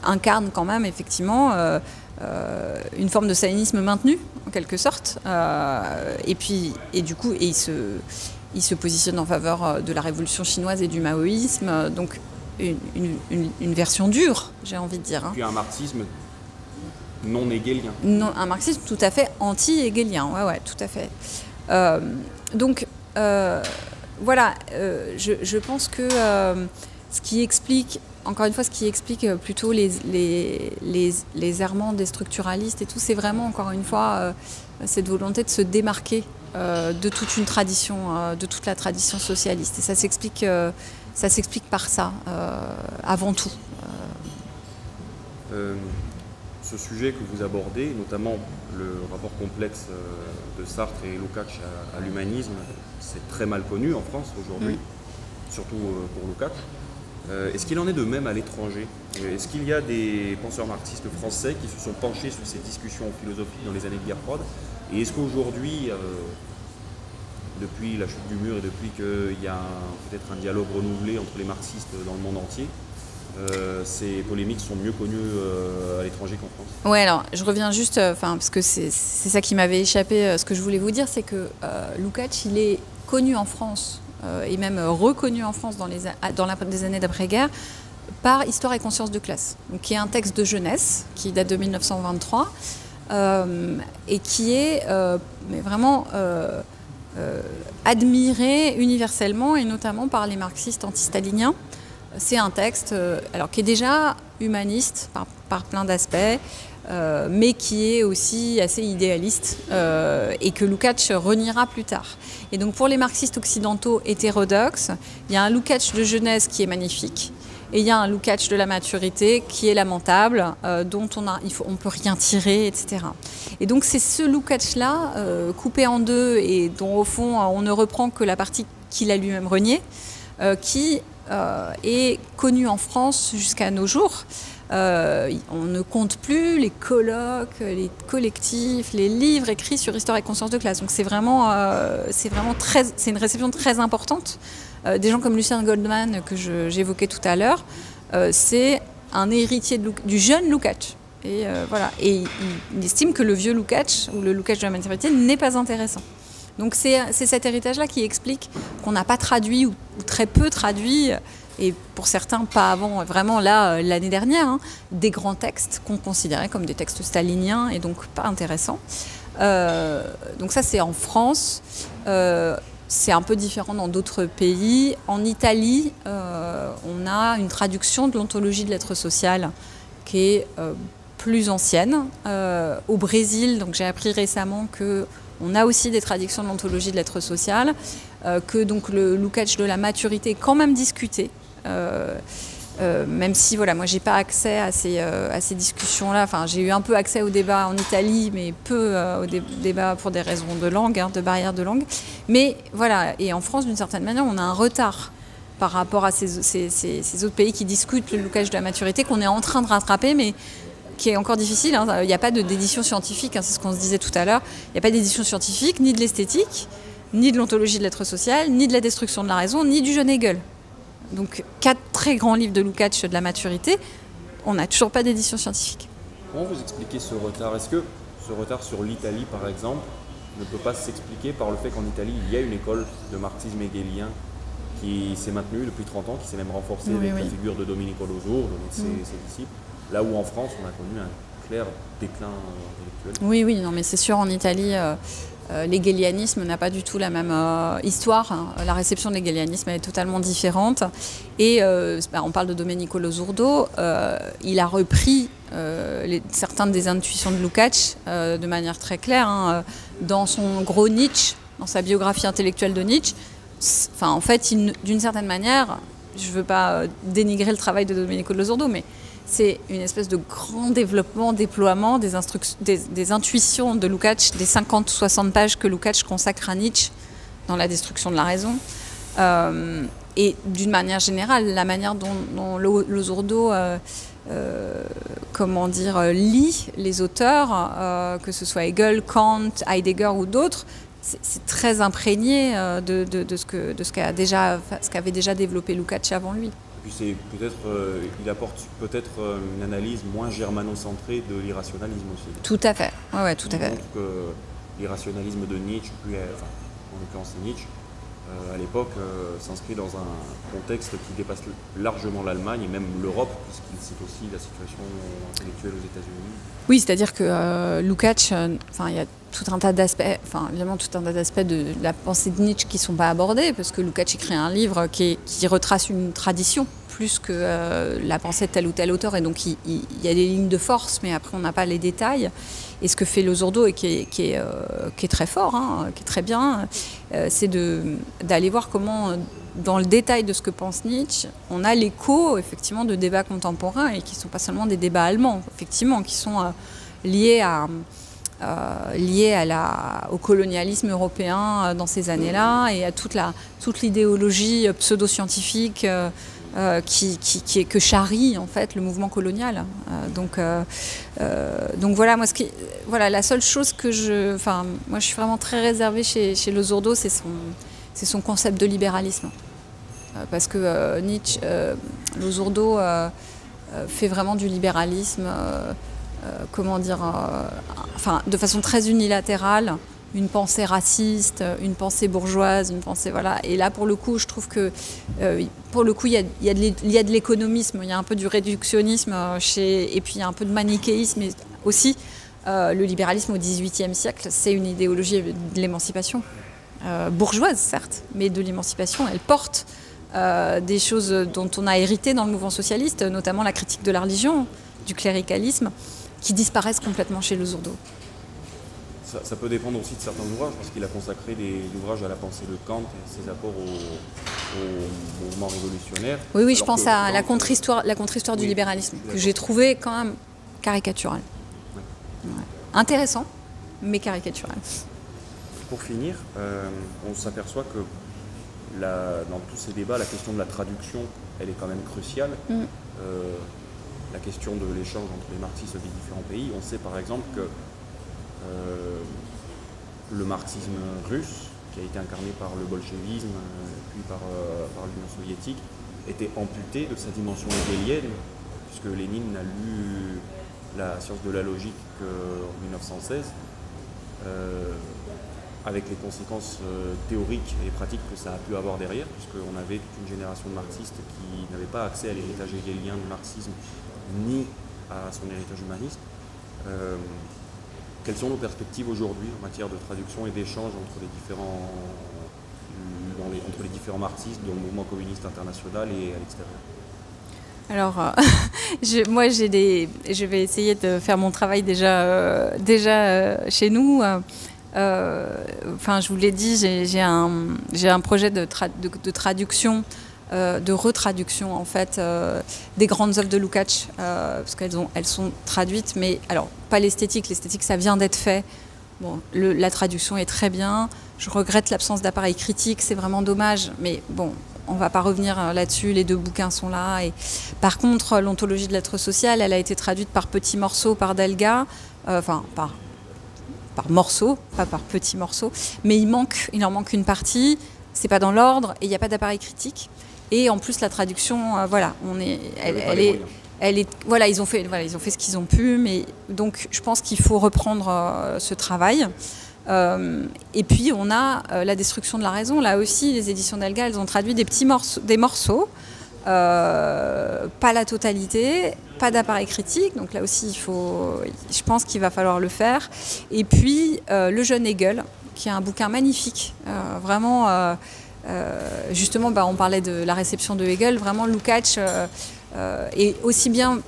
incarne quand même effectivement une forme de stalinisme maintenu en quelque sorte, et du coup il se positionne en faveur de la révolution chinoise et du maoïsme, donc une version dure, j'ai envie de dire. Puis un marxisme non hegelien. Non, un marxisme tout à fait anti-hegelien, ouais, tout à fait. Donc voilà, je pense que ce qui explique, encore une fois, ce qui explique plutôt les errements des structuralistes et tout, c'est vraiment, encore une fois, cette volonté de se démarquer de toute une tradition, de toute la tradition socialiste. Et ça s'explique par ça, avant tout. Ce sujet que vous abordez, notamment le rapport complexe de Sartre et Lukács à l'humanisme, c'est très mal connu en France aujourd'hui, surtout pour Lukács. Est-ce qu'il en est de même à l'étranger? Est-ce qu'il y a des penseurs marxistes français qui se sont penchés sur ces discussions philosophiques dans les années de guerre froide? Et est-ce qu'aujourd'hui, depuis la chute du mur et depuis qu'il y a peut-être un dialogue renouvelé entre les marxistes dans le monde entier, ces polémiques sont mieux connues à l'étranger qu'en France? Ouais, alors je reviens juste, parce que c'est ça qui m'avait échappé. Ce que je voulais vous dire, c'est que Lukács, il est connu en France et même reconnu en France dans les années d'après-guerre par Histoire et conscience de classe, donc, qui est un texte de jeunesse qui date de 1923 et qui est mais vraiment admiré universellement et notamment par les marxistes anti-staliniens. C'est un texte qui est déjà humaniste par plein d'aspects, mais qui est aussi assez idéaliste et que Lukács reniera plus tard. Et donc pour les marxistes occidentaux hétérodoxes, il y a un Lukács de jeunesse qui est magnifique et il y a un Lukács de la maturité qui est lamentable, dont on ne peut rien tirer, etc. Et donc c'est ce Lukács-là, coupé en deux et dont au fond on ne reprend que la partie qu'il a lui-même reniée, qui est connu en France jusqu'à nos jours. On ne compte plus les colloques, les collectifs, les livres écrits sur Histoire et conscience de classe. Donc c'est une réception très importante. Des gens comme Lucien Goldman que j'évoquais tout à l'heure, c'est un héritier du jeune Lukács. Et voilà. Et il estime que le vieux Lukács ou le Lukács de la maturité n'est pas intéressant. Donc c'est cet héritage-là qui explique qu'on n'a pas traduit ou très peu traduit, et pour certains pas avant, vraiment là, l'année dernière, des grands textes qu'on considérait comme des textes staliniens et donc pas intéressants. Donc ça c'est en France, c'est un peu différent dans d'autres pays. En Italie, on a une traduction de l'ontologie de l'être social qui est plus ancienne. Au Brésil, donc j'ai appris récemment que on a aussi des traductions de l'ontologie de l'être social, que donc le Lukács de la maturité est quand même discuté, même si voilà, moi j'ai pas accès à ces discussions-là. Enfin, j'ai eu un peu accès au débat en Italie, mais peu au débat pour des raisons de langue, de barrière de langue. Mais voilà, et en France, d'une certaine manière, on a un retard par rapport à ces autres pays qui discutent le Lukács de la maturité, qu'on est en train de rattraper, mais qui est encore difficile. Il n'y a pas d'édition scientifique, c'est ce qu'on se disait tout à l'heure. Il n'y a pas d'édition scientifique, ni de l'esthétique, ni de l'ontologie de l'être social, ni de la destruction de la raison, ni du jeune Hegel. Donc 4 très grands livres de Lukács de la maturité, on n'a toujours pas d'édition scientifique. Comment vous expliquez ce retard? Est-ce que ce retard sur l'Italie, par exemple, ne peut pas s'expliquer par le fait qu'en Italie, il y a une école de marxisme hegelien qui s'est maintenue depuis 30 ans, qui s'est même renforcée avec la figure de Domenico Losurdo, de ses disciples? Là où en France, on a connu un clair déclin intellectuel. Oui, non, mais c'est sûr, en Italie, l'hégélianisme n'a pas du tout la même histoire. La réception de l'hégélianisme est totalement différente. Et on parle de Domenico Losurdo. Il a repris certaines des intuitions de Lukács de manière très claire. Dans son gros Nietzsche, dans sa biographie intellectuelle de Nietzsche, en fait, d'une certaine manière, je ne veux pas dénigrer le travail de Domenico de Losurdo, mais c'est une espèce de grand développement, déploiement des intuitions de Lukács, des 50-60 pages que Lukács consacre à Nietzsche dans La destruction de la raison. Et d'une manière générale, la manière dont Losurdo lit les auteurs, que ce soit Hegel, Kant, Heidegger ou d'autres, c'est très imprégné de ce qu'avait déjà développé Lukács avant lui. Et puis il apporte peut-être une analyse moins germano-centrée de l'irrationalisme aussi. Tout à fait, ouais, tout à fait. Il montre que l'irrationalisme de Nietzsche, en l'occurrence Nietzsche, à l'époque, s'inscrit dans un contexte qui dépasse largement l'Allemagne et même l'Europe, puisqu'il cite aussi la situation intellectuelle aux États-Unis. Oui, c'est-à-dire que Lukács, il y a tout un tas d'aspects, évidemment tout un tas d'aspects de la pensée de Nietzsche qui ne sont pas abordés, parce que Lukács écrit un livre qui retrace une tradition plus que la pensée de tel ou tel auteur, et donc il y a des lignes de force, mais après on n'a pas les détails. Et ce que fait Losurdo, et qui est très fort, qui est très bien, c'est d'aller voir comment, dans le détail de ce que pense Nietzsche, on a l'écho effectivement de débats contemporains, et qui ne sont pas seulement des débats allemands, effectivement, qui sont liés au colonialisme européen dans ces années-là, et à toute l'idéologie pseudo-scientifique que charrie en fait le mouvement colonial. Donc voilà, la seule chose que moi je suis vraiment très réservée chez Losurdo, c'est son concept de libéralisme, parce que Losurdo fait vraiment du libéralisme, de façon très unilatérale. Une pensée raciste, une pensée bourgeoise, une pensée Et là, pour le coup, je trouve que il y a de l'économisme, il y a un peu du réductionnisme et puis il y a un peu de manichéisme aussi. Le libéralisme au XVIIIe siècle, c'est une idéologie de l'émancipation bourgeoise, certes, mais de l'émancipation. Elle porte des choses dont on a hérité dans le mouvement socialiste, notamment la critique de la religion, du cléricalisme, qui disparaissent complètement chez Losurdo. Ça peut dépendre aussi de certains ouvrages, parce qu'il a consacré des ouvrages à la pensée de Kant et ses apports au mouvement révolutionnaire. Oui, je pense à la contre-histoire du libéralisme, que j'ai trouvé quand même caricatural. Ouais. Intéressant, mais caricatural. Pour finir, on s'aperçoit que dans tous ces débats, la question de la traduction, elle est quand même cruciale. La question de l'échange entre les marxistes des différents pays. On sait par exemple que le marxisme russe, qui a été incarné par le bolchevisme, puis par l'Union soviétique, était amputé de sa dimension hegelienne, puisque Lénine n'a lu la science de la logique qu'en 1916, avec les conséquences théoriques et pratiques que ça a pu avoir derrière, puisqu'on avait toute une génération de marxistes qui n'avaient pas accès à l'héritage hegelien du marxisme, ni à son héritage humaniste. Quelles sont nos perspectives aujourd'hui en matière de traduction et d'échange entre les différents marxistes dans le mouvement communiste international et à l'extérieur? Alors, je vais essayer de faire mon travail déjà chez nous. Je vous l'ai dit, j'ai un projet de traduction, de retraduction en fait, des grandes œuvres de Lukács, parce qu'elles sont traduites, mais alors pas l'esthétique ça vient d'être fait. Bon, la traduction est très bien. Je regrette l'absence d'appareil critique, c'est vraiment dommage, mais bon, on ne va pas revenir là-dessus, les deux bouquins sont là. Et par contre, l'ontologie de l'être social, elle a été traduite par petits morceaux par Delga, par morceaux, pas par petits morceaux, mais il en manque une partie, c'est pas dans l'ordre et il n'y a pas d'appareil critique. Et en plus la traduction, ils ont fait ce qu'ils ont pu, mais donc je pense qu'il faut reprendre ce travail. Et puis on a La destruction de la raison. Là aussi, les éditions Delga, elles ont traduit des morceaux, pas la totalité, pas d'appareil critique. Donc là aussi, je pense qu'il va falloir le faire. Et puis Le jeune Hegel, qui est un bouquin magnifique, vraiment. Justement, on parlait de la réception de Hegel. Vraiment, Lukács est aussi bien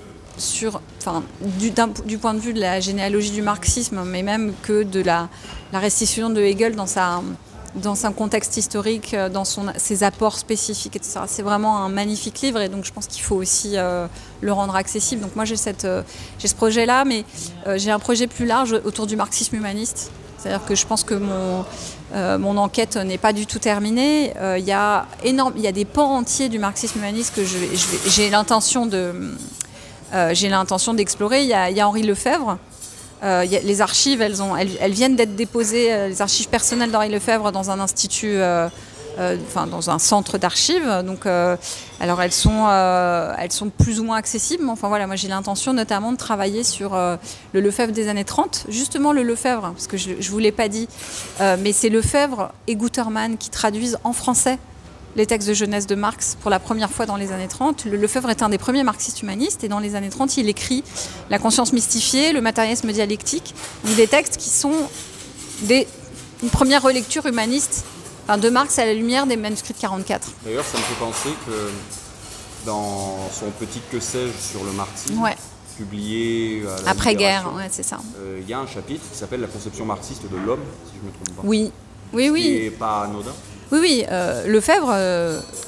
du point de vue de la généalogie du marxisme, mais même que de la restitution de Hegel dans dans un contexte historique, dans ses apports spécifiques, etc. C'est vraiment un magnifique livre et donc je pense qu'il faut aussi le rendre accessible. Donc moi j'ai ce projet-là, mais j'ai un projet plus large autour du marxisme humaniste. C'est-à-dire que je pense que mon enquête n'est pas du tout terminée. Il y a des pans entiers du marxisme humaniste que j'ai l'intention d'explorer. Il y a Henri Lefebvre. Les archives, elles viennent d'être déposées, les archives personnelles d'Henri Lefebvre dans un institut, dans un centre d'archives. Donc, alors elles sont plus ou moins accessibles. Mais enfin voilà, moi j'ai l'intention notamment de travailler sur le Lefebvre des années 30. Justement le Lefebvre, parce que je ne vous l'ai pas dit, mais c'est Lefebvre et Gutermann qui traduisent en français les textes de jeunesse de Marx pour la première fois dans les années 30. Lefebvre est un des premiers marxistes humanistes et dans les années 30, il écrit La conscience mystifiée, le matérialisme dialectique, donc des textes qui sont une première relecture humaniste de Marx à la lumière des manuscrits de 44. D'ailleurs, ça me fait penser que dans son petit Que sais-je sur le marxisme, publié à après-guerre, c'est ça. Il y a un chapitre qui s'appelle La conception marxiste de l'homme, si je ne me trompe pas. Oui. Qui n'est pas anodin. Oui, Lefebvre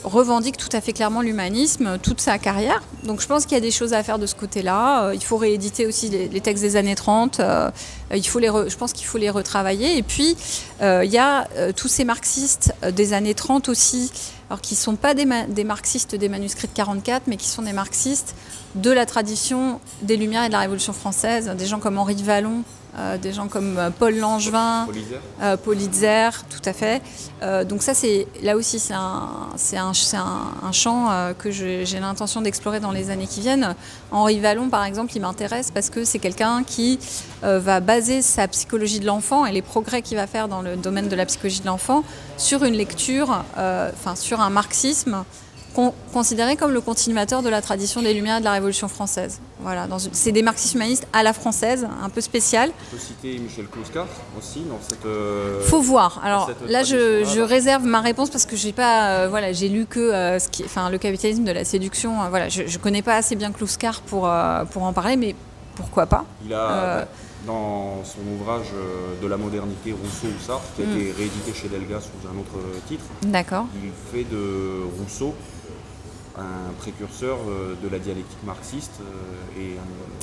revendique tout à fait clairement l'humanisme toute sa carrière. Donc je pense qu'il y a des choses à faire de ce côté-là. Il faut rééditer aussi les textes des années 30. Je pense qu'il faut les retravailler. Et puis, il y a tous ces marxistes des années 30 aussi, alors qui ne sont pas des marxistes des manuscrits de 44, mais qui sont des marxistes de la tradition des Lumières et de la Révolution française. Des gens comme Henri Vallon, des gens comme Paul Langevin, Paul Hitzer, tout à fait. Donc ça, là aussi, c'est un champ que j'ai l'intention d'explorer dans les années qui viennent. Henri Vallon, par exemple, il m'intéresse parce que c'est quelqu'un qui va baser sa psychologie de l'enfant et les progrès qu'il va faire dans le domaine de la psychologie de l'enfant sur une lecture, sur un marxisme considéré comme le continuateur de la tradition des Lumières et de la Révolution française. Voilà, c'est des marxistes humanistes à la française, un peu spécial. On peut citer Michel Clouscar aussi dans cette... Faut voir. Alors là, je réserve ma réponse parce que j'ai pas, j'ai lu que le capitalisme de la séduction. Je connais pas assez bien Clouscar pour en parler, mais pourquoi pas. Il a dans son ouvrage de la modernité Rousseau ou Sartre, qui a été réédité chez Delga sous un autre titre. D'accord. Il fait de Rousseau un précurseur de la dialectique marxiste.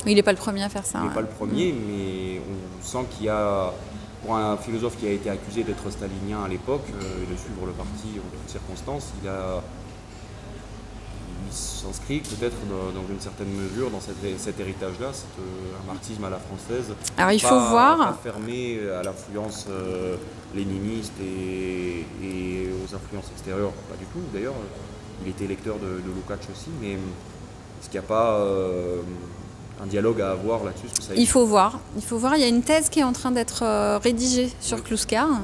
Il n'est pas le premier à faire ça. Il n'est pas le premier, mais on sent qu'il y a, pour un philosophe qui a été accusé d'être stalinien à l'époque et de suivre le parti en toutes circonstances, il s'inscrit peut-être dans une certaine mesure dans cet héritage-là, un marxisme à la française. Alors il faut voir. Pas fermé à l'influence léniniste et aux influences extérieures, pas du tout d'ailleurs. Il était lecteur de Lukács aussi, mais est-ce qu'il n'y a pas un dialogue à avoir là-dessus? Il faut voir. Il y a une thèse qui est en train d'être rédigée sur Clouscar. Oui.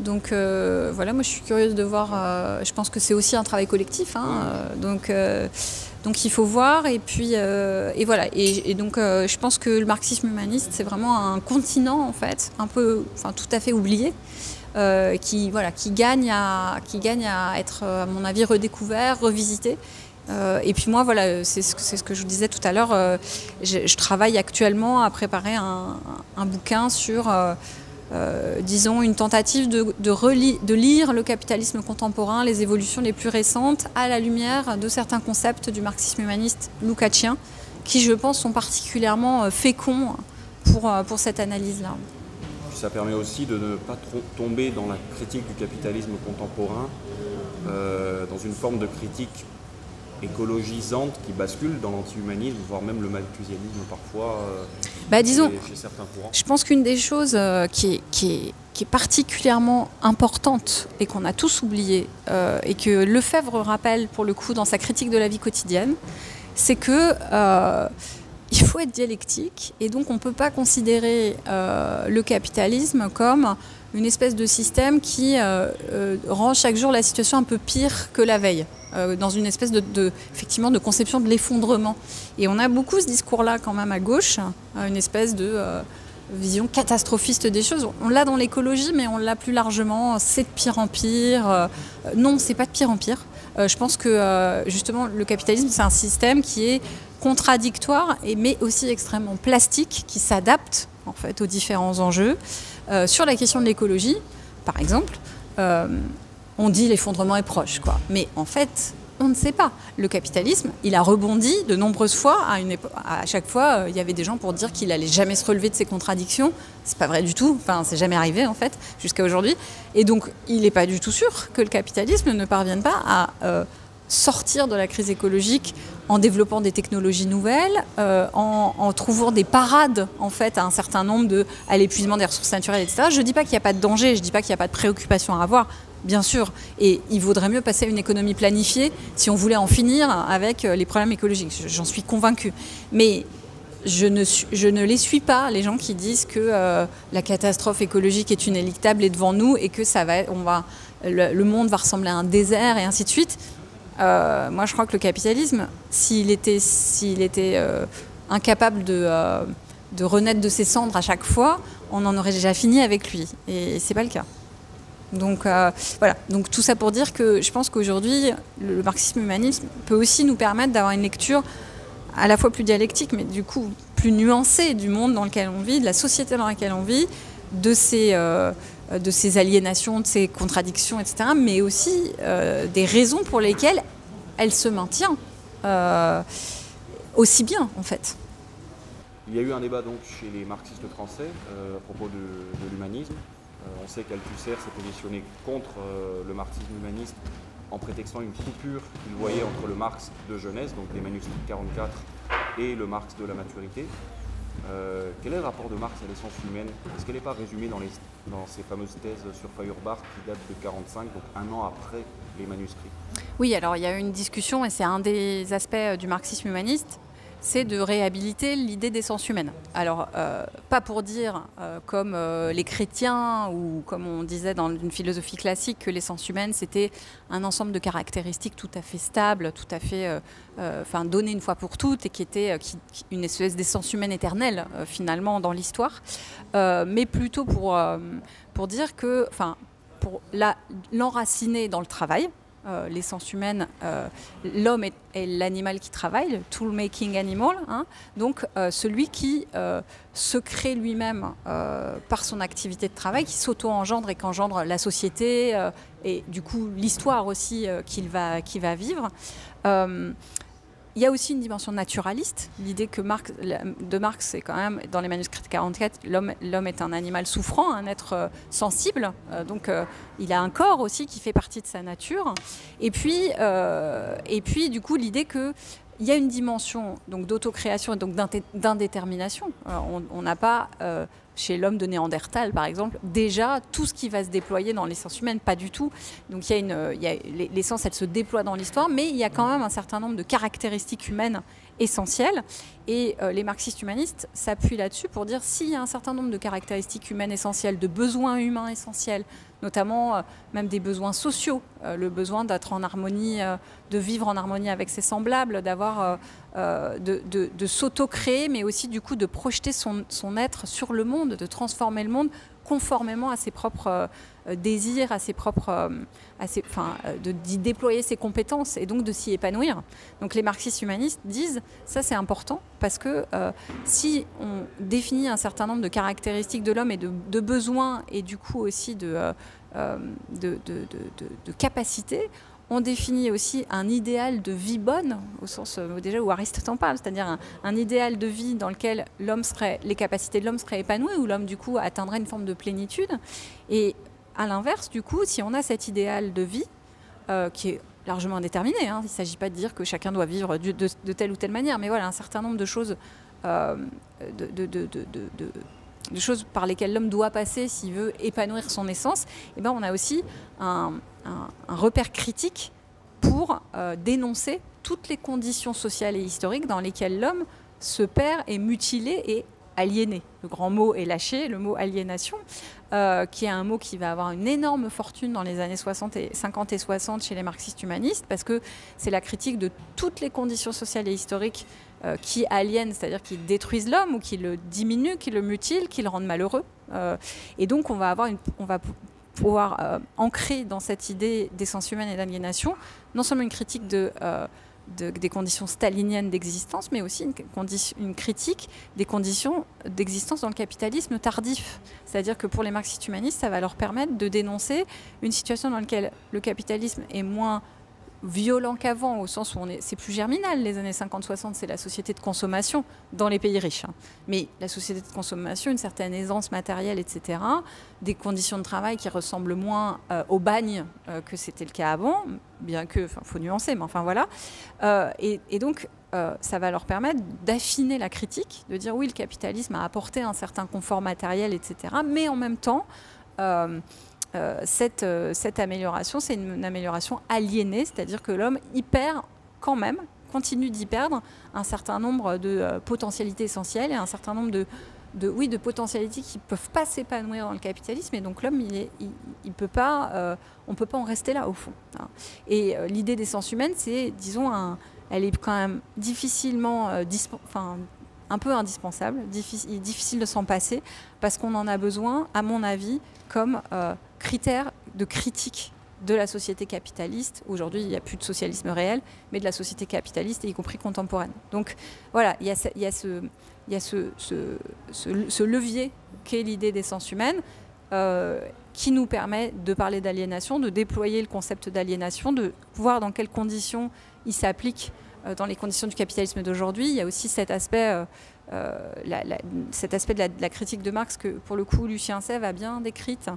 Donc moi je suis curieuse de voir. Je pense que c'est aussi un travail collectif. Donc il faut voir. Et puis donc je pense que le marxisme humaniste c'est vraiment un continent en fait, tout à fait oublié. Qui gagne à être, à mon avis, redécouvert, revisité. Et puis moi, c'est ce que je vous disais tout à l'heure. Je travaille actuellement à préparer un bouquin sur, disons, une tentative de lire le capitalisme contemporain, les évolutions les plus récentes, à la lumière de certains concepts du marxisme humaniste lukácsien, qui, je pense, sont particulièrement féconds pour cette analyse-là. Ça permet aussi de ne pas trop tomber dans la critique du capitalisme contemporain, dans une forme de critique écologisante qui bascule dans l'anti-humanisme, voire même le malthusianisme parfois disons, chez certains courants. Je pense qu'une des choses qui est particulièrement importante et qu'on a tous oublié, et que Lefebvre rappelle pour le coup dans sa critique de la vie quotidienne, c'est que il faut être dialectique et donc on ne peut pas considérer le capitalisme comme une espèce de système qui rend chaque jour la situation un peu pire que la veille, dans une espèce effectivement de conception de l'effondrement. Et on a beaucoup ce discours-là quand même à gauche, une espèce de vision catastrophiste des choses. On l'a dans l'écologie, mais on l'a plus largement, c'est de pire en pire. Non, c'est pas de pire en pire. Je pense que justement le capitalisme c'est un système qui est contradictoire mais aussi extrêmement plastique, qui s'adapte en fait aux différents enjeux. Sur la question de l'écologie, par exemple, on dit l'effondrement est proche, quoi. Mais en fait, on ne sait pas. Le capitalisme, il a rebondi de nombreuses fois. À chaque fois, il y avait des gens pour dire qu'il allait jamais se relever de ses contradictions. C'est pas vrai du tout. Enfin, c'est jamais arrivé, en fait, jusqu'à aujourd'hui. Et donc, il n'est pas du tout sûr que le capitalisme ne parvienne pas à sortir de la crise écologique en développant des technologies nouvelles, en trouvant des parades, en fait, à un certain nombre à l'épuisement des ressources naturelles, etc. Je ne dis pas qu'il n'y a pas de danger, je ne dis pas qu'il n'y a pas de préoccupation à avoir. Bien sûr, et il vaudrait mieux passer à une économie planifiée si on voulait en finir avec les problèmes écologiques. J'en suis convaincue. Mais je ne les suis pas, les gens qui disent que la catastrophe écologique est inéluctable et devant nous et que le monde va ressembler à un désert et ainsi de suite. Moi, je crois que le capitalisme, s'il était incapable de renaître de ses cendres à chaque fois, on en aurait déjà fini avec lui. Et c'est pas le cas. Donc voilà, donc tout ça pour dire que je pense qu'aujourd'hui, le marxisme-humanisme peut aussi nous permettre d'avoir une lecture à la fois plus dialectique, mais du coup plus nuancée du monde dans lequel on vit, de la société dans laquelle on vit, de ces aliénations, de ces contradictions, etc., mais aussi des raisons pour lesquelles elle se maintient aussi bien, en fait. Il y a eu un débat donc chez les marxistes français à propos de l'humanisme. On sait qu'Althusser s'est positionné contre le marxisme humaniste en prétextant une coupure qu'il voyait entre le Marx de Genèse, donc les manuscrits de 44, et le Marx de la maturité. Quel est le rapport de Marx à l'essence humaine? Est-ce qu'elle n'est pas résumée dans ces fameuses thèses sur Feuerbach qui datent de 45, donc un an après les manuscrits? Oui, alors il y a eu une discussion, et c'est un des aspects du marxisme humaniste, c'est de réhabiliter l'idée d'essence humaine. Alors, pas pour dire, comme les chrétiens, ou comme on disait dans une philosophie classique, que l'essence humaine, c'était un ensemble de caractéristiques tout à fait stables, tout à fait données une fois pour toutes, et qui était une espèce d'essence humaine éternelle, finalement, dans l'histoire. Mais plutôt pour dire que, pour l'enraciner dans le travail, l'essence humaine, l'homme est l'animal qui travaille, le tool-making animal, hein, donc celui qui se crée lui-même par son activité de travail, qui s'auto-engendre et qu'engendre la société et du coup l'histoire aussi qu'il va vivre. Il y a aussi une dimension naturaliste, l'idée que de Marx, c'est quand même, dans les manuscrits de 44, l'homme est un animal souffrant, un être sensible, donc il a un corps aussi qui fait partie de sa nature. Et puis du coup, l'idée qu'il y a une dimension d'autocréation et donc d'indétermination. On n'a pas, chez l'homme de Néandertal, par exemple, déjà tout ce qui va se déployer dans l'essence humaine, pas du tout. Donc l'essence, elle se déploie dans l'histoire, mais il y a quand même un certain nombre de caractéristiques humaines essentielles. Et les marxistes humanistes s'appuient là-dessus pour dire s'il y a un certain nombre de caractéristiques humaines essentielles, de besoins humains essentiels, notamment même des besoins sociaux, le besoin d'être en harmonie, de vivre en harmonie avec ses semblables, de s'auto-créer, mais aussi du coup de projeter son être sur le monde, de transformer le monde conformément à ses propres désirs, à ses propres, d'y déployer ses compétences et donc de s'y épanouir. Donc les marxistes humanistes disent ça c'est important parce que si on définit un certain nombre de caractéristiques de l'homme et de besoins et du coup aussi de capacités, on définit aussi un idéal de vie bonne, au sens déjà où Aristote en parle, c'est-à-dire un idéal de vie dans lequel les capacités de l'homme seraient épanouies, où l'homme du coup atteindrait une forme de plénitude. Et à l'inverse, du coup, si on a cet idéal de vie qui est largement indéterminé, hein, il ne s'agit pas de dire que chacun doit vivre de telle ou telle manière, mais voilà, un certain nombre de choses, de choses par lesquelles l'homme doit passer s'il veut épanouir son essence, et ben on a aussi un repère critique pour dénoncer toutes les conditions sociales et historiques dans lesquelles l'homme se perd, est mutilé et aliéné. Le grand mot est lâché, le mot aliénation, qui est un mot qui va avoir une énorme fortune dans les années 50 et 60 chez les marxistes humanistes, parce que c'est la critique de toutes les conditions sociales et historiques qui aliènent, c'est-à-dire qui détruisent l'homme ou qui le diminuent, qui le mutilent, qui le rendent malheureux. Et donc on va pouvoir ancrer dans cette idée d'essence humaine et d'aliénation non seulement une critique de des conditions staliniennes d'existence, mais aussi une critique des conditions d'existence dans le capitalisme tardif. C'est-à-dire que pour les marxistes humanistes, ça va leur permettre de dénoncer une situation dans laquelle le capitalisme est moins violent qu'avant, au sens où c'est plus germinal. Les années 50-60, c'est la société de consommation dans les pays riches. Mais la société de consommation, une certaine aisance matérielle, etc., des conditions de travail qui ressemblent moins au bagne que c'était le cas avant, bien que, faut nuancer, mais enfin voilà. Et donc, ça va leur permettre d'affiner la critique, de dire oui, le capitalisme a apporté un certain confort matériel, etc., mais en même temps, cette amélioration, c'est une amélioration aliénée, c'est-à-dire que l'homme y perd quand même, continue d'y perdre un certain nombre de potentialités essentielles et un certain nombre de potentialités qui ne peuvent pas s'épanouir dans le capitalisme. Et donc l'homme, il peut pas, on ne peut pas en rester là, au fond. Et l'idée d'essence humaine, c'est, disons, elle est quand même difficilement, un peu indispensable, difficile de s'en passer, parce qu'on en a besoin, à mon avis, comme critère de critique de la société capitaliste. Aujourd'hui, il n'y a plus de socialisme réel, mais de la société capitaliste, et y compris contemporaine. Donc voilà, il y a ce levier qu'est l'idée d'essence humaine, qui nous permet de parler d'aliénation, de déployer le concept d'aliénation, de voir dans quelles conditions il s'applique dans les conditions du capitalisme d'aujourd'hui. Il y a aussi cet aspect, de la critique de Marx que, pour le coup, Lucien Sève a bien décrite.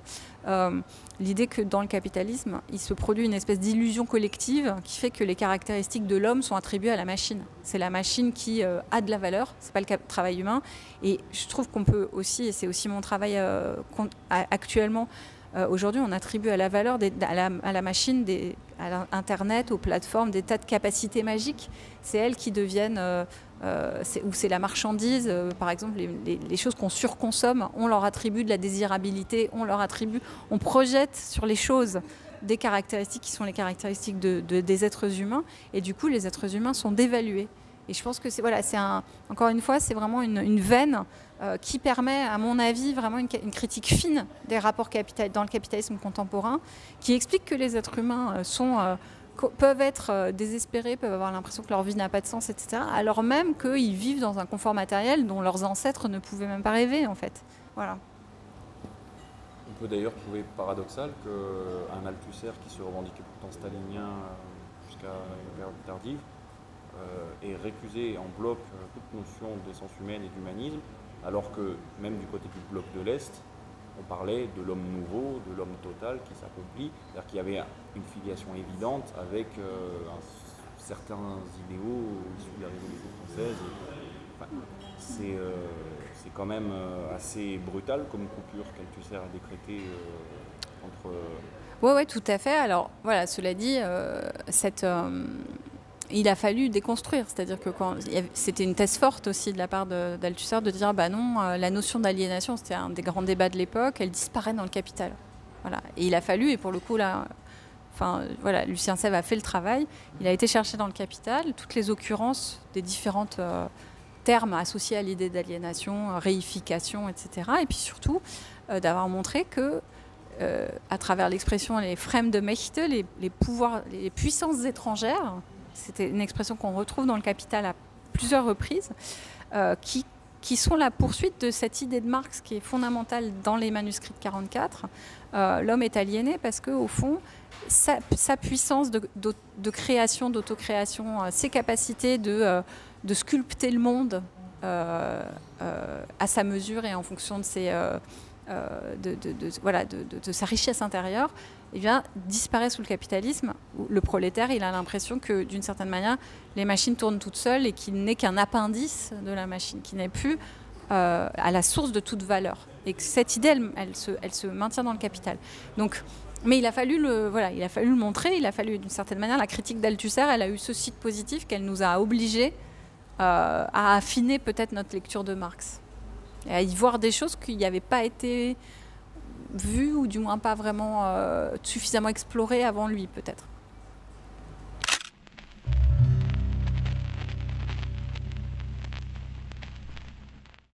L'idée que dans le capitalisme, il se produit une espèce d'illusion collective qui fait que les caractéristiques de l'homme sont attribuées à la machine. C'est la machine qui a de la valeur, c'est pas le travail humain. Et je trouve qu'on peut aussi, et c'est aussi mon travail actuellement, aujourd'hui, on attribue à la valeur, à la machine, à l'Internet, aux plateformes, des tas de capacités magiques. C'est elles qui deviennent, ou c'est la marchandise, par exemple, les choses qu'on surconsomme, on leur attribue de la désirabilité, on projette sur les choses des caractéristiques qui sont les caractéristiques des êtres humains, et du coup, les êtres humains sont dévalués. Et je pense que encore une fois, c'est vraiment une veine qui permet, à mon avis, vraiment une critique fine des rapports dans le capitalisme contemporain, qui explique que les êtres humains peuvent être désespérés, peuvent avoir l'impression que leur vie n'a pas de sens, etc., alors même qu'ils vivent dans un confort matériel dont leurs ancêtres ne pouvaient même pas rêver, en fait. Voilà. On peut d'ailleurs trouver paradoxal qu'un Althusser qui se revendiquait pourtant stalinien jusqu'à une période tardive et récusé en bloc toute notion d'essence humaine et d'humanisme, alors que même du côté du bloc de l'Est, on parlait de l'homme nouveau, de l'homme total qui s'accomplit, c'est-à-dire qu'il y avait une filiation évidente avec certains idéaux issus de la Révolution française. C'est quand même assez brutal comme coupure qu'Althusser a décrété entre... Oui, tout à fait. Alors voilà, cela dit, il a fallu déconstruire, c'est-à-dire que c'était une thèse forte aussi de la part d'Althusser de dire bah non, la notion d'aliénation, c'était un des grands débats de l'époque, elle disparaît dans le Capital. Voilà. Et il a fallu, et pour le coup là, Lucien Sève a fait le travail, il a été chercher dans le Capital toutes les occurrences des différentes termes associés à l'idée d'aliénation, réification, etc. Et puis surtout d'avoir montré que à travers l'expression les Fremde-Mächte, les pouvoirs, les puissances étrangères, c'était une expression qu'on retrouve dans le Capital à plusieurs reprises, qui sont la poursuite de cette idée de Marx qui est fondamentale dans les manuscrits de 1944. L'homme est aliéné parce qu'au fond, sa puissance de création, d'autocréation, ses capacités de sculpter le monde à sa mesure et en fonction de sa richesse intérieure, eh bien, disparaît sous le capitalisme. Le prolétaire, il a l'impression que, d'une certaine manière, les machines tournent toutes seules et qu'il n'est qu'un appendice de la machine, qui n'est plus à la source de toute valeur. Et que cette idée, elle se maintient dans le Capital. Donc, mais il a fallu le montrer, il a fallu, d'une certaine manière, la critique d'Althusser, elle a eu ce site positif qu'elle nous a obligés à affiner peut-être notre lecture de Marx. Et à y voir des choses qui n'avaient pas été vues, ou du moins pas vraiment suffisamment explorées avant lui, peut-être.